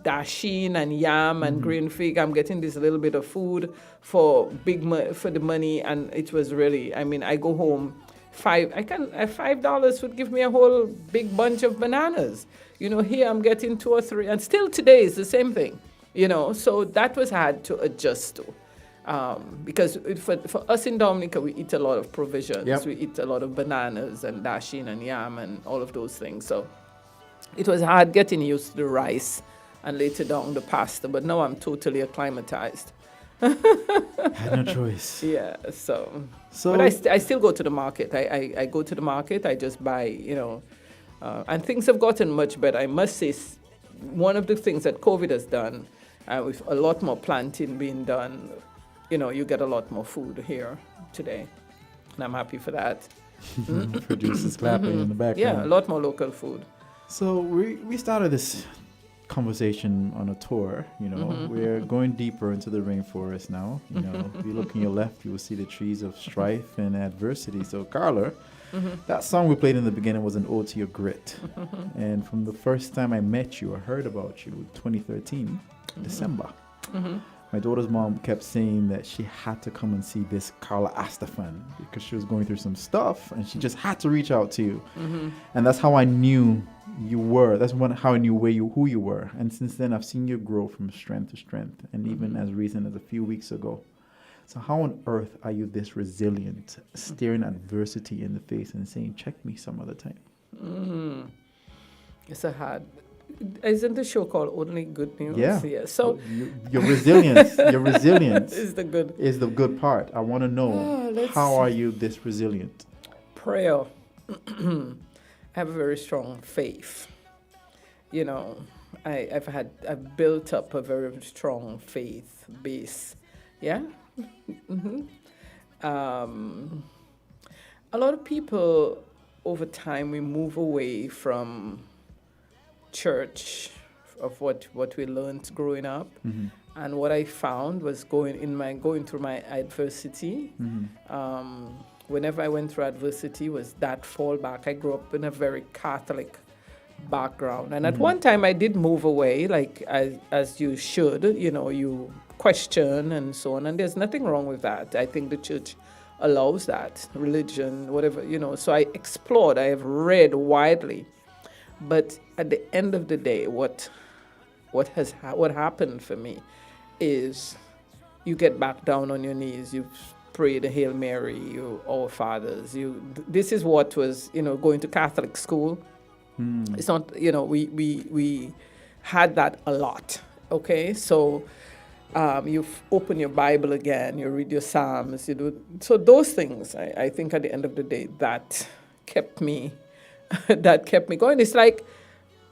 dasheen and yam and green fig, I'm getting this little bit of food for the money. And it was really, I go home, $5 would give me a whole big bunch of bananas. Here I'm getting 2 or 3, and still today is the same thing, So that was hard to adjust to. Because for us in Dominica, we eat a lot of provisions. Yep. We eat a lot of bananas and dasheen and yam and all of those things. So it was hard getting used to the rice and later down the pasta. But now I'm totally acclimatized. Had no choice. Yeah, so So but I still go to the market. I go to the market. I just buy, and things have gotten much better. I must say, one of the things that COVID has done, with a lot more planting being done, you get a lot more food here today, and I'm happy for that. Producers clapping in the background. Yeah, a lot more local food. So we started this conversation on a tour. We're going deeper into the rainforest now. If you look on your left, you will see the trees of strife and adversity. So Carla, that song we played in the beginning was an ode to your grit. And from the first time I met you, I heard about you, 2013, December. My daughter's mom kept saying that she had to come and see this Carla Astafan because she was going through some stuff, and she just had to reach out to you. And that's how I knew you were. That's how I knew who you were. And since then, I've seen you grow from strength to strength, and even as recent as a few weeks ago. So how on earth are you this resilient, staring adversity in the face and saying, check me some other time? It's a hard. Isn't the show called Only Good News? Yeah. So your resilience is the good. is the good part. I want to know, how are you this resilient? Prayer. I have a very strong faith. I've built up a very strong faith base. Yeah. A lot of people over time, we move away from church, of what we learned growing up. And what I found was going through my adversity. Whenever I went through adversity, was that fallback. I grew up in a very Catholic background, and at one time I did move away, like as you should. You question and so on, and there's nothing wrong with that. I think the church allows that, religion, whatever. So I explored. I have read widely. But at the end of the day, what happened for me is you get back down on your knees, you pray the Hail Mary, you Our Fathers. This is what was, going to Catholic school. It's not, we had that a lot. Okay, so you open your Bible again, you read your Psalms, you do so those things. I think at the end of the day, that kept me going. It's like,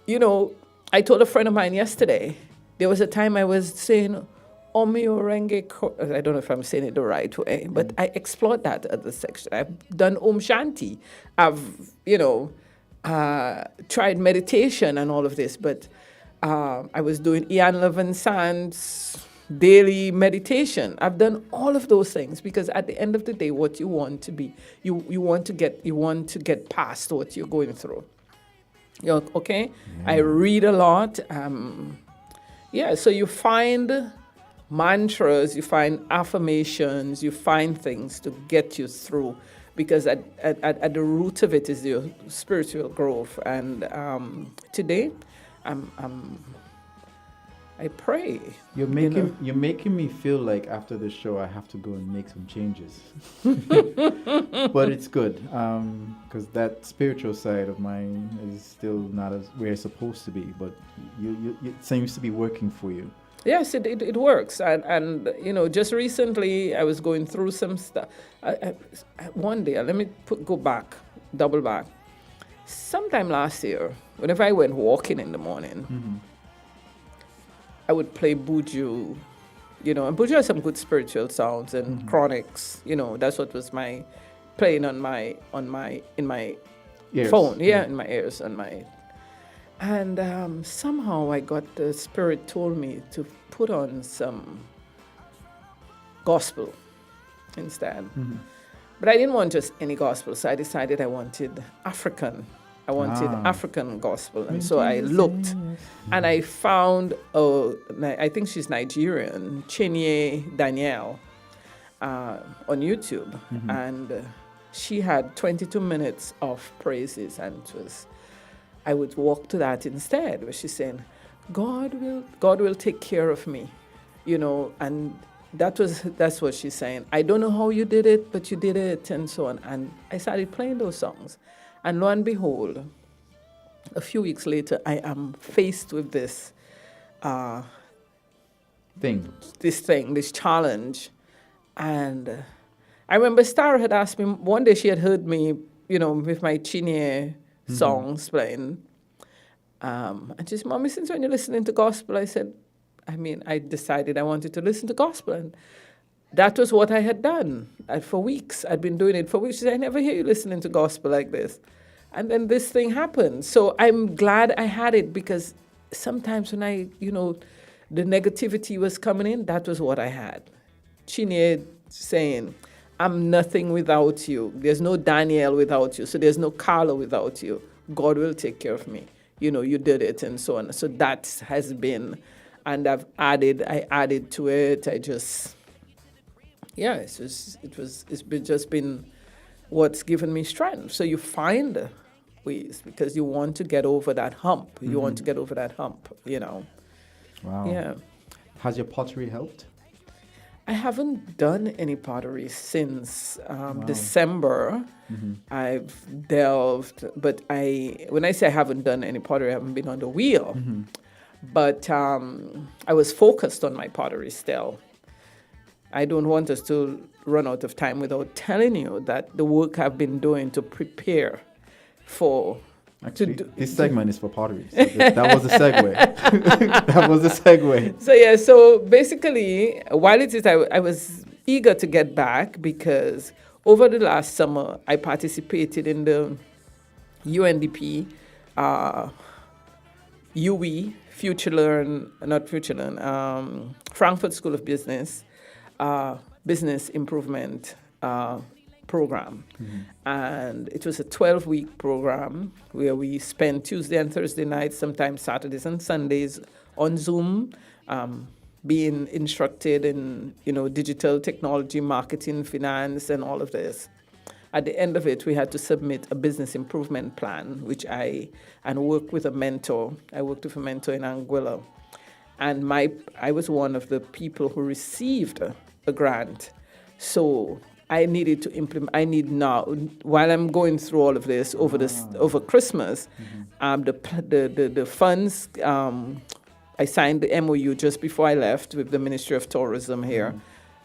I told a friend of mine yesterday, there was a time I was saying, Omio Renge, I don't know if I'm saying it the right way, but I explored that at the section. I've done Om Shanti. I've, tried meditation and all of this, but I was doing Ian Levinson's daily meditation. I've done all of those things because at the end of the day, what you want to be, you want to get past what you're going through. Okay? I read a lot. So you find mantras, you find affirmations, you find things to get you through, because at the root of it is your spiritual growth. And today, I pray. You're making me feel like after this show I have to go and make some changes. But it's good, because that spiritual side of mine is still not as where it's supposed to be. But it seems to be working for you. Yes, it works. And, you know, just recently I was going through some stuff. One day, let me go back, double back. Sometime last year, whenever I went walking in the morning, I would play Buju, you know, and Buju has some good spiritual sounds and chronics, you know, that's what was my playing in my Ears. phone, in my ears, and somehow I got the Spirit told me to put on some gospel instead. But I didn't want just any gospel, so I decided I wanted African. I wanted African gospel, and so I looked, and I found, I think she's Nigerian, Chinye Danielle, on YouTube, and she had 22 minutes of praises, and it was, I would walk to that instead, where she's saying, God will take care of me, you know, and that's what she's saying. I don't know how you did it, but you did it, and so on. And I started playing those songs, and lo and behold, a few weeks later, I am faced with this this challenge, and I remember Star had asked me one day. She had heard me, you know, with my Chinese songs playing. And she said, Mommy, since when you're listening to gospel? I said, I decided I wanted to listen to gospel. And that was what I had done for weeks. I'd been doing it for weeks. She said, I never hear you listening to gospel like this. And then this thing happened. So I'm glad I had it, because sometimes when the negativity was coming in, that was what I had. Chinye saying, I'm nothing without you. There's no Danielle without you. So there's no Carla without you. God will take care of me. You know, you did it, and so on. So that has been, and I added to it. It's just been what's given me strength. So you find ways, because you want to get over that hump. You want to get over that hump, you know. Wow. Yeah. Has your pottery helped? I haven't done any pottery since December. I've delved, but when I say I haven't done any pottery, I haven't been on the wheel. But I was focused on my pottery still. I don't want us to run out of time without telling you that the work I've been doing to prepare for... Actually, this segment is for pottery. So that was a segue. That was a segue. So basically, while it is, I was eager to get back, because over the last summer, I participated in the UNDP, UE, Frankfurt School of Business, Business Improvement program. And it was a 12-week program where we spent Tuesday and Thursday nights, sometimes Saturdays and Sundays, on Zoom, being instructed in, digital technology, marketing, finance, and all of this. At the end of it, we had to submit a business improvement plan, and work with a mentor. I worked with a mentor in Anguilla. And I was one of the people who received a grant. So I needed to implement. I need now, while I'm going through all of this over Christmas, the funds. I signed the MOU just before I left with the Ministry of Tourism here.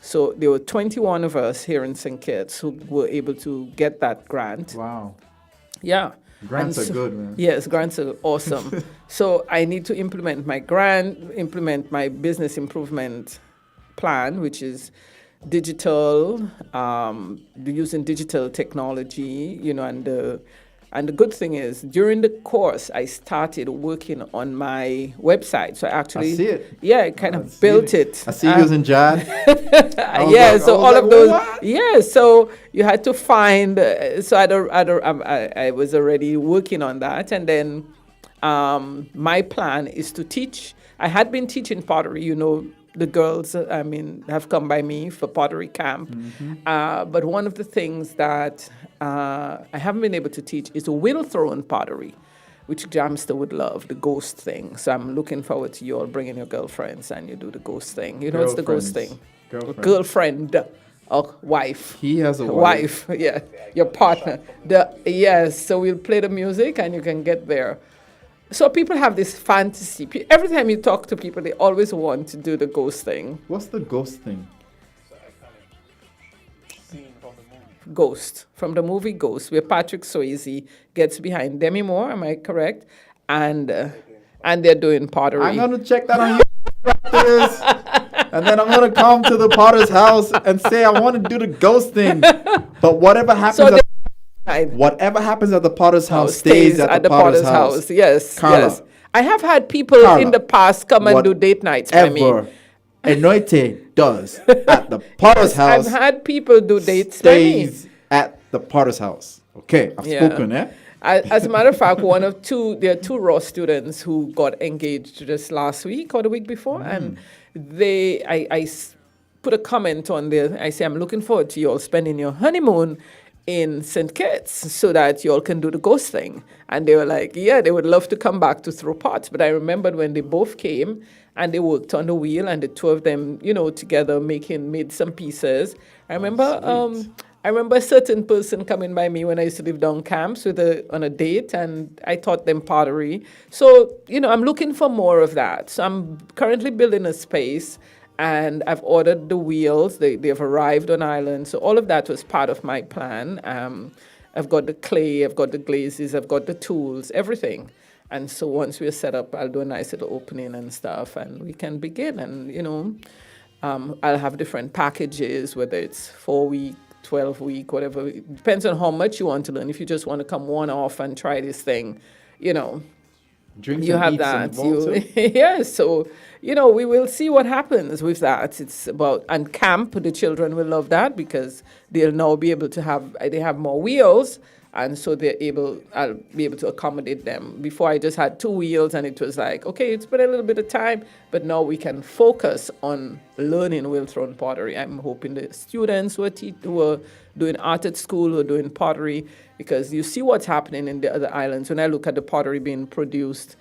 So there were 21 of us here in St. Kitts who were able to get that grant. Wow. Yeah. Grants are good, man. Yes, grants are awesome. So I need to implement my grant, implement my business improvement plan, which is digital, using digital technology, and the good thing is, during the course, I started working on my website. So I see it. Yeah, I kind of built it. I see you using JAD. So all of those. What? Yeah, so you had to find. I was already working on that, and then my plan is to teach. I had been teaching pottery, the girls, have come by me for pottery camp. But one of the things that I haven't been able to teach is wheel throwing pottery, which Jamster would love, the ghost thing. So I'm looking forward to you all bringing your girlfriends and you do the ghost thing. What's the ghost thing? Girlfriend or wife. He has a wife. Yeah, your partner. So we'll play the music and you can get there. So people have this fantasy. Every time you talk to people, they always want to do the ghost thing. What's the ghost thing? Ghost, from the movie Ghost, where Patrick Swayze gets behind Demi Moore, am I correct? And they're doing pottery. I'm gonna check that on YouTube after this, and then I'm gonna come to the Potter's house and say I want to do the ghost thing. But whatever happens, So whatever happens at the Potter's house stays at the Potter's house. Yes, Carla. yes. I have had people Carla, in the past come and do date nights by me. Whatever Anoite does at the Potter's house I've had people do dates by me. stays at the Potter's house. Okay, I've Yeah. spoken, eh? As a matter of fact, there are two raw students who got engaged just last week or the week before, and I put a comment on there. I say, I'm looking forward to you all spending your honeymoon in St. Kitts so that you all can do the ghost thing. And they were like, yeah, they would love to come back to throw pots. But I remembered when they both came and they worked on the wheel, and the two of them, together made some pieces. I remember a certain person coming by me when I used to live down camps on a date, and I taught them pottery. So, I'm looking for more of that. So I'm currently building a space, and I've ordered the wheels. They've arrived on island. So all of that was part of my plan. I've got the clay, I've got the glazes, I've got the tools, everything. And so once we're set up, I'll do a nice little opening and stuff, and we can begin. And, I'll have different packages, whether it's 4-week, 12-week, whatever. It depends on how much you want to learn. If you just want to come one-off and try this thing, Drinks you and have eats that. involved too? Yeah, so, we will see what happens with that. It's about, and camp, the children will love that because they'll now be able to they have more wheels, and so I'll be able to accommodate them. Before I just had 2 wheels, and it was like, okay, it's been a little bit of time, but now we can focus on learning wheel-thrown pottery. I'm hoping the students who are doing art at school, who are doing pottery, because you see what's happening in the other islands. When I look at the pottery being produced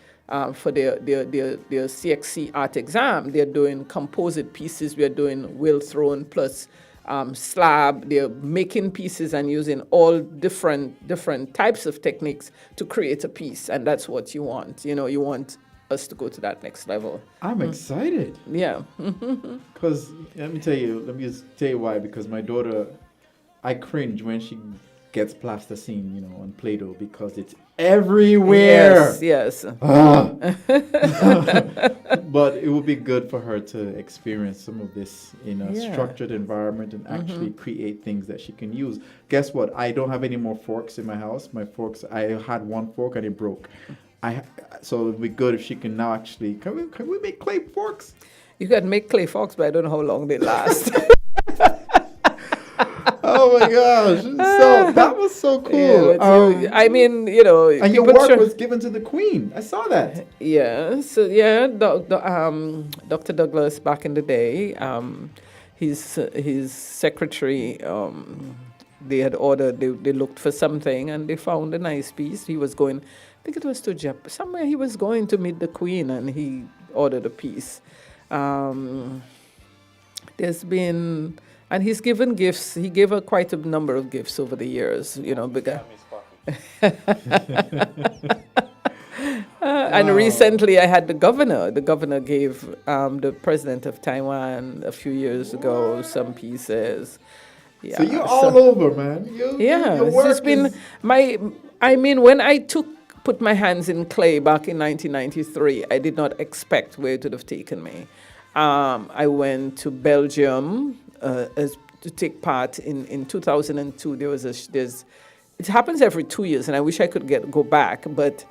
for their CXC art exam, they're doing composite pieces. We're doing wheel-thrown plus slab. They're making pieces and using all different types of techniques to create a piece, and that's what you want. You want us to go to that next level. I'm excited. Yeah. Because let me just tell you why. Because my daughter, I cringe when she gets plasticine, on Play-Doh because it's everywhere. Yes. But it would be good for her to experience some of this in a Yeah. structured environment and actually create things that she can use. Guess what? I don't have any more forks in my house. My forks, I had one fork and it broke. So it would be good if she can now actually, can we make clay forks? You can make clay forks, but I don't know how long they last. Oh my gosh! So that was so cool. And and your people work was given to the Queen. I saw that. Yeah. So Dr. Douglas back in the day, his secretary, they had ordered. They looked for something and they found a nice piece. He was going, I think it was to Japan, somewhere. He was going to meet the Queen and he ordered a piece. There's been. And he's given gifts. He gave her quite a number of gifts over the years, because. And recently I had the governor. The governor gave the president of Taiwan a few years ago some pieces. Yeah, So you're all over, man. Your it's work just been is- when I put my hands in clay back in 1993, I did not expect where it would have taken me. I went to Belgium to take part in 2002. It happens every 2 years, and I wish I could go back, but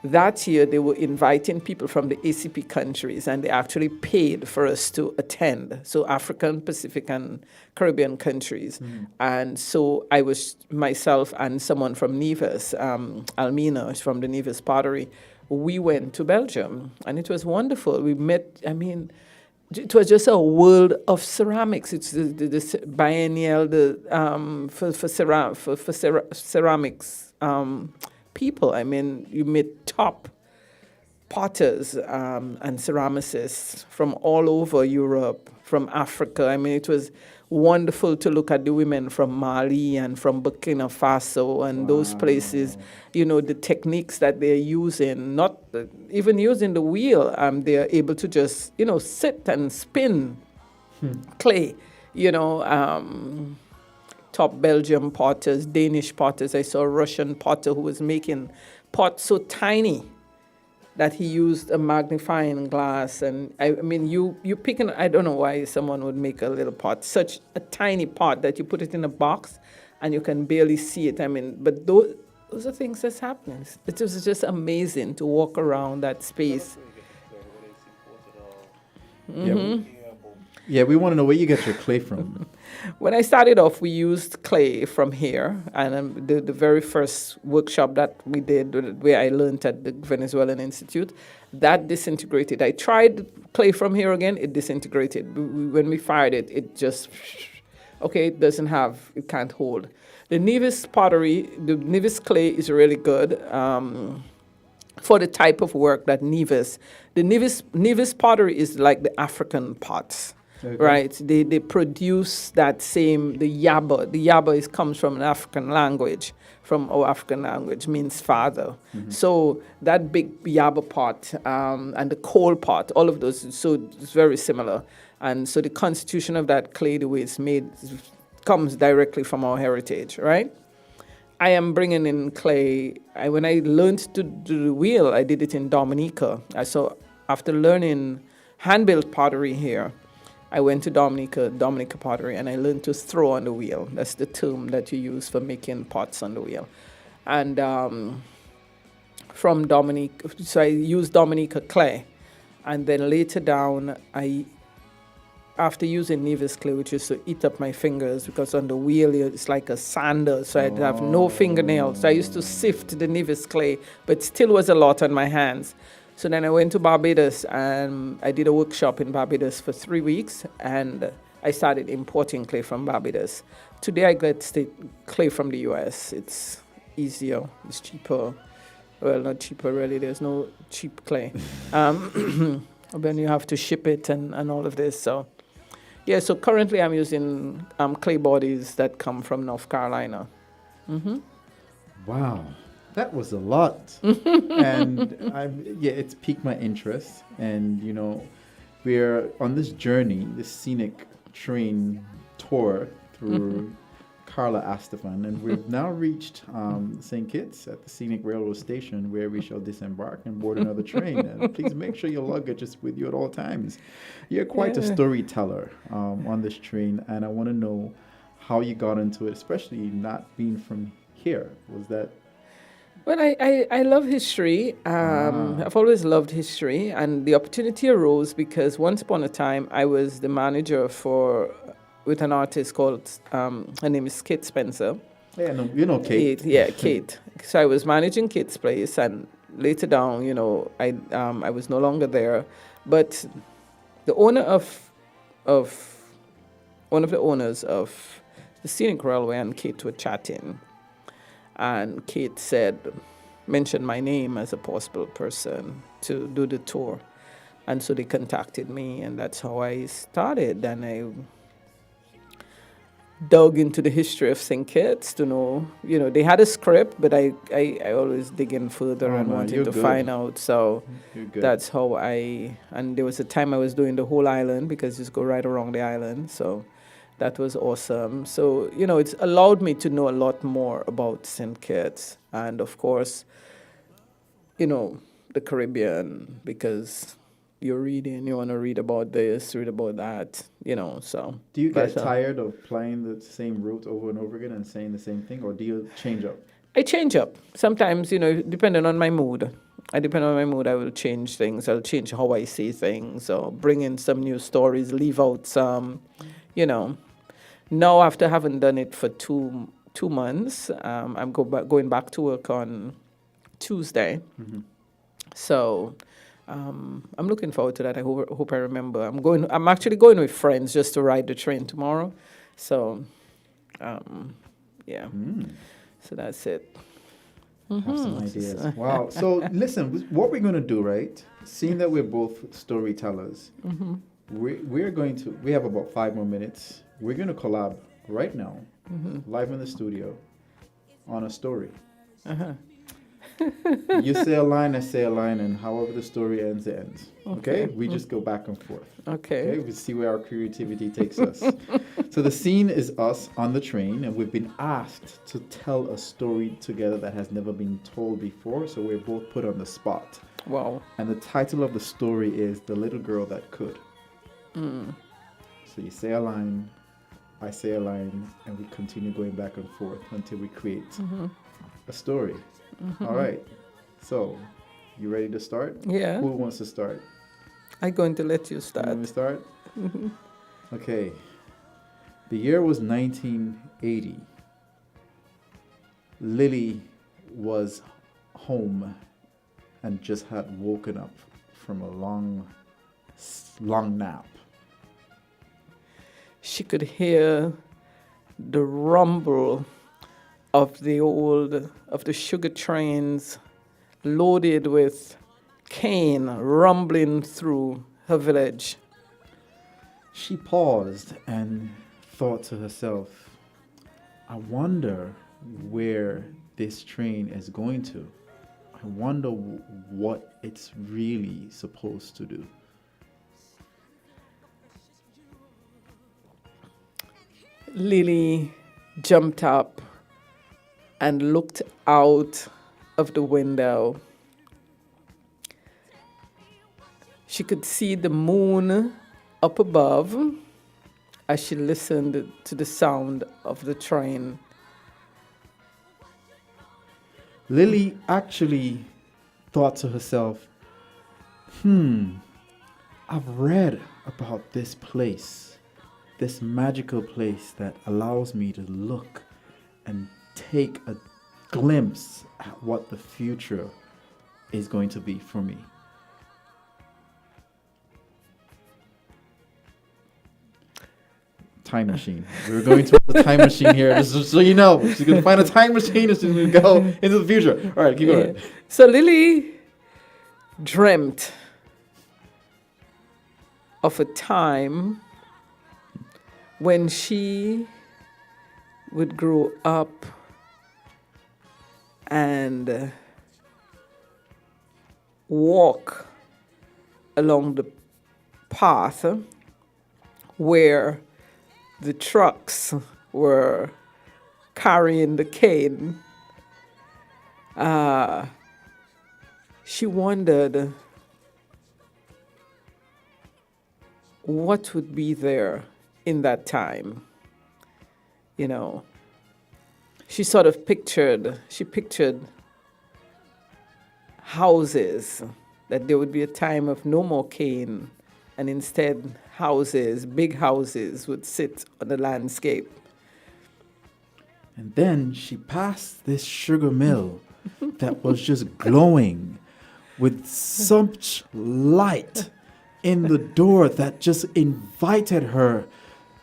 that year they were inviting people from the ACP countries, and they actually paid for us to attend. So African, Pacific, and Caribbean countries. And so I was myself and someone from Nevis, Almina from the Nevis Pottery. We went to Belgium, and it was wonderful. We met. It was just a world of ceramics. It's the biennial for ceramics people. You meet top potters and ceramicists from all over Europe, from Africa. I mean, it was wonderful to look at the women from Mali and from Burkina Faso and those places, the techniques that they're using, not even using the wheel, they're able to just, sit and spin clay, top Belgium potters, Danish potters. I saw a Russian potter who was making pots so tiny that he used a magnifying glass. And I mean, you picking, I don't know why someone would make a little pot, such a tiny pot that you put it in a box and you can barely see it. I mean, but those are things that's happening. It was just amazing to walk around that space. Yeah, we want to know where you get your clay from. When I started off, we used clay from here, and the very first workshop that we did, where I learned at the Venezuelan Institute, that disintegrated. I tried clay from here again, it disintegrated. When we fired it, it just, it can't hold. The Nevis pottery, the Nevis clay is really good for the type of work that Nevis. The Nevis pottery is like the African pots. Okay. Right, they produce that same, the yaba. The yaba comes from an African language, from our African language, means father. Mm-hmm. So that big yaba pot and the coal pot, all of those, so it's very similar. And so the constitution of that clay, the way it's made, comes directly from our heritage, right? I am bringing in clay. When I learned to do the wheel, I did it in Dominica. So after learning hand-built pottery here, I went to Dominica pottery, and I learned to throw on the wheel. That's the term that you use for making pots on the wheel. And from Dominica, so I used Dominica clay. And then later down, after using Nevis clay, which used to eat up my fingers, because on the wheel it's like a sander, so I'd have no fingernails. So I used to sift the Nevis clay, but still was a lot on my hands. So then I went to Barbados, and I did a workshop in Barbados for 3 weeks, and I started importing clay from Barbados. Today I get clay from the US. It's easier, it's cheaper. Well, not cheaper really, there's no cheap clay. Then you have to ship it and all of this. So yeah, so currently I'm using clay bodies that come from North Carolina. Mm-hmm. Wow. That was a lot. And it's piqued my interest. And, we're on this journey, this scenic train tour through Carla Astafan. And we've now reached St. Kitts at the scenic railroad station, where we shall disembark and board another train. And please make sure your luggage is with you at all times. You're quite a storyteller on this train. And I want to know how you got into it, especially not being from here. Was that... Well, I love history. I've always loved history, and the opportunity arose because once upon a time I was the manager with an artist called, her name is Kate Spencer. Yeah, no, you know Kate. Kate. So I was managing Kate's place, and later down, I was no longer there. But the owner one of the owners of the Scenic Railway and Kate were chatting. And Kate mentioned my name as a possible person to do the tour. And so they contacted me, and that's how I started. And I dug into the history of St. Kitts to know, they had a script, but I always dig in further and wanted to find out. So that's how and there was a time I was doing the whole island, because you just go right around the island. So that was awesome. So, it's allowed me to know a lot more about St. Kitts and, of course, the Caribbean, because you want to read about this, read about that, so. Do you get tired of playing the same route over and over again and saying the same thing, or do you change up? I change up. Sometimes, depending on my mood. I will change things. I'll change how I say things, or bring in some new stories, leave out some, Now, after having done it for two months, I'm going back to work on Tuesday. Mm-hmm. So I'm looking forward to that. I hope I remember. I'm actually going with friends just to ride the train tomorrow. So, yeah. So that's it. have some ideas. Wow. So listen, what we're going to do, right? Seeing that we're both storytellers, we have about 5 more minutes. We're going to collab right now, live in the studio, on a story. You say a line, I say a line, and however the story ends, it ends. Okay? We just go back and forth. Okay. We see where our creativity takes us. So the scene is us on the train, and we've been asked to tell a story together that has never been told before. So we're both put on the spot. Wow. And the title of the story is The Little Girl That Could. So you say a line, I say a line, and we continue going back and forth until we create a story. All right. So, you ready to start? Yeah. Who wants to start? I'm going to let you You start. want me to start? Okay. The year was 1980. Lily was home and just had woken up from a long nap. She could hear the rumble of the sugar trains loaded with cane rumbling through her village. She paused and thought to herself, I wonder where this train is going to. I wonder what it's really supposed to do. Lily jumped up and looked out of the window. She could see the moon up above as she listened to the sound of the train. Lily actually thought to herself, I've read about this place, this magical place that allows me to look and take a glimpse at what the future is going to be for me. Time machine. We're going to the time machine here, just so you know. She's going to find a time machine and she's going to go into the future. All right, keep going. So Lily dreamt of a time when she would grow up and walk along the path where the trucks were carrying the cane. She wondered what would be there in that time. You know, she pictured houses, that there would be a time of no more cane, and instead big houses would sit on the landscape. And then she passed this sugar mill that was just glowing with such light in the door that just invited her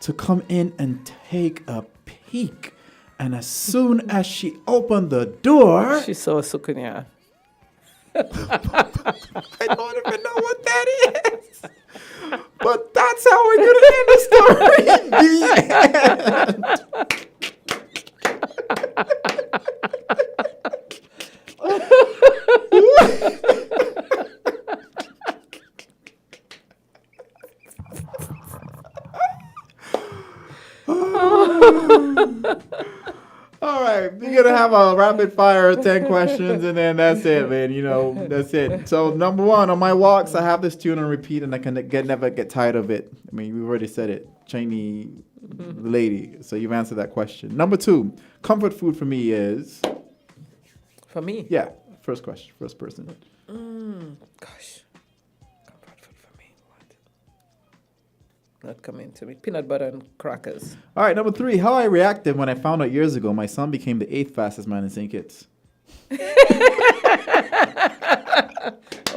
to come in and take a peek. And as soon as she opened the door, She saw Sukunya. I don't even know what that is. But that's how we're going to end the story. The end. All right, we're going to have a rapid fire 10 questions, and then that's it, man. You know, that's it. So, number one, on my walks, I have this tune on repeat, and I can never get tired of it. I mean, we've already said it. Chinese lady. So, you've answered that question. Number two, comfort food for me is? For me? Yeah, first question, first person. Gosh. Comfort food for me. What? Not coming to me. Peanut butter and crackers. All right, number three, how I reacted when I found out years ago my son became the 8th fastest man in St. Kitts.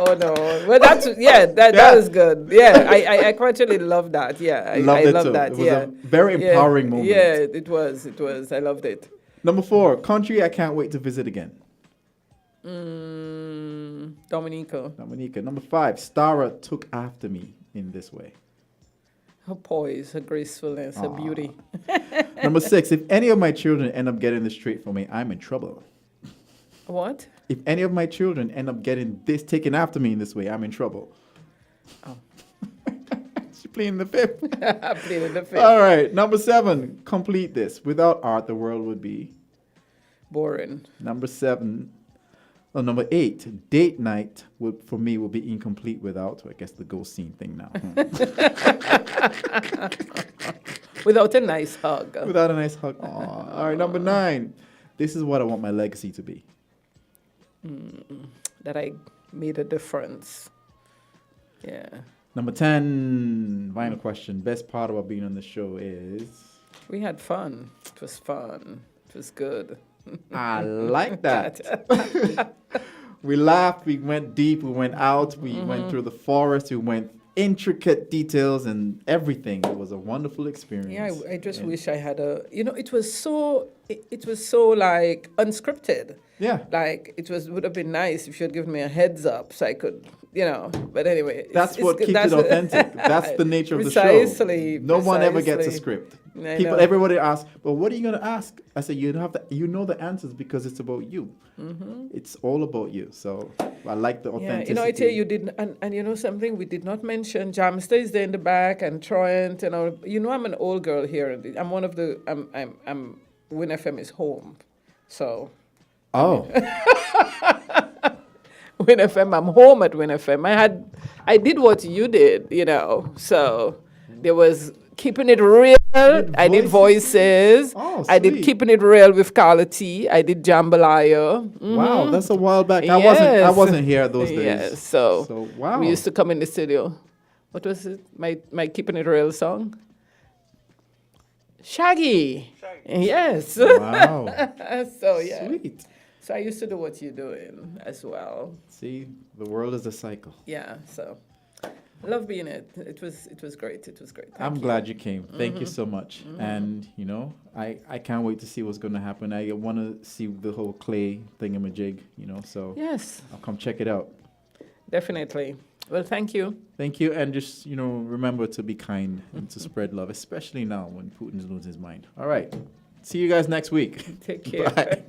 Oh no! Well, that was good. Yeah, I actually love that. Yeah, I love too. that. It was a very empowering moment. Yeah, it was. I loved it. Number four, country I can't wait to visit again. Dominica. Dominica. Number 5, Stara took after me in this way. Her poise, her gracefulness, her beauty. Number 6, if any of my children end up getting this trait from me, I'm in trouble. What? If any of my children end up getting this taken after me in this way, I'm in trouble. Oh. She pleading the 5th. I pleaded the 5th. All right. Number 7, complete this. Without art, the world would be. Boring. Number 8, date night for me will be incomplete without, I guess, the ghost scene thing now. Without a nice hug. Without a nice hug. Aw. All right. Number 9, this is what I want my legacy to be. That I made a difference. Yeah. Number 10, final question. Best part about being on the show is. We had fun. It was fun. It was good. I like that. We laughed, we went deep, we went out, we went through the forest, we went intricate details and everything. It was a wonderful experience. Yeah, I just wish I had it was so like unscripted. Yeah. Like would have been nice if you had given me a heads up so I could, but anyway. That's what keeps it authentic. That's the nature of the show. Precisely. No one ever gets a script. I know. Everybody asks, well, what are you going to ask? I say, you know the answers because it's about you. It's all about you. So I like the authenticity. Yeah, I tell you, didn't, and you know something, we did not mention, Jamster is there in the back and Troyant, I'm an old girl here. I'm one of the, I'm Win FM is home. So. Oh. Win FM, I'm home at Win FM. I did what you did, so there was keeping it real. I did voices. Oh, I did sweet. keeping it real with Carla T. I did Jambalaya. Wow, that's a while back. I Yes. wasn't here those days. Yes, so wow. we used to come in the studio. What was it? My keeping it real song? Shaggy. Yes. Wow. So yeah. Sweet. So I used to do what you're doing as well. See, the world is a cycle. Yeah. So I love being it. It was great. It was great. I'm glad you came. Thank you so much. And, I can't wait to see what's going to happen. I want to see the whole clay thingamajig, so Yes, I'll come check it out. definitely. Well, thank you. Thank you. And just, remember to be kind and to spread love, especially now when Putin's losing his mind. All right. See you guys next week. Take care. Bye.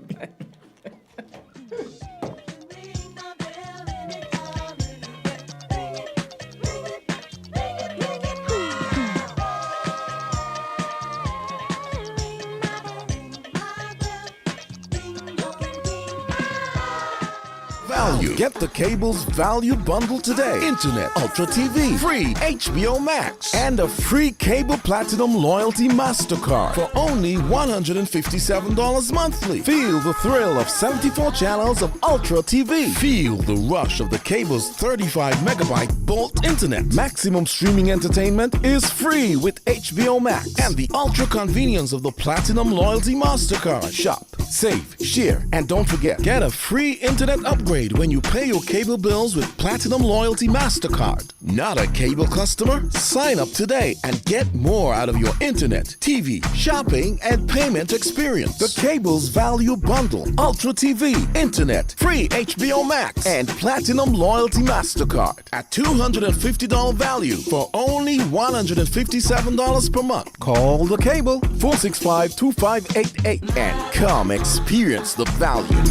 Value. Get the cable's value bundle today. Internet, Ultra TV, free HBO Max, and a free Cable Platinum Loyalty MasterCard for only $157 monthly. Feel the thrill of 74 channels of Ultra TV. Feel the rush of the cable's 35 megabyte Bolt Internet. Maximum streaming entertainment is free with HBO Max and the ultra convenience of the Platinum Loyalty MasterCard. Shop, save, share, and don't forget, get a free internet upgrade when you pay your cable bills with Platinum Loyalty MasterCard. Not a cable customer? Sign up today and get more out of your internet, TV, shopping, and payment experience. The cable's value bundle, Ultra TV, internet, free HBO Max, and Platinum Loyalty MasterCard at $250 value for only $157 per month. Call the cable 465-2588 and come experience the value.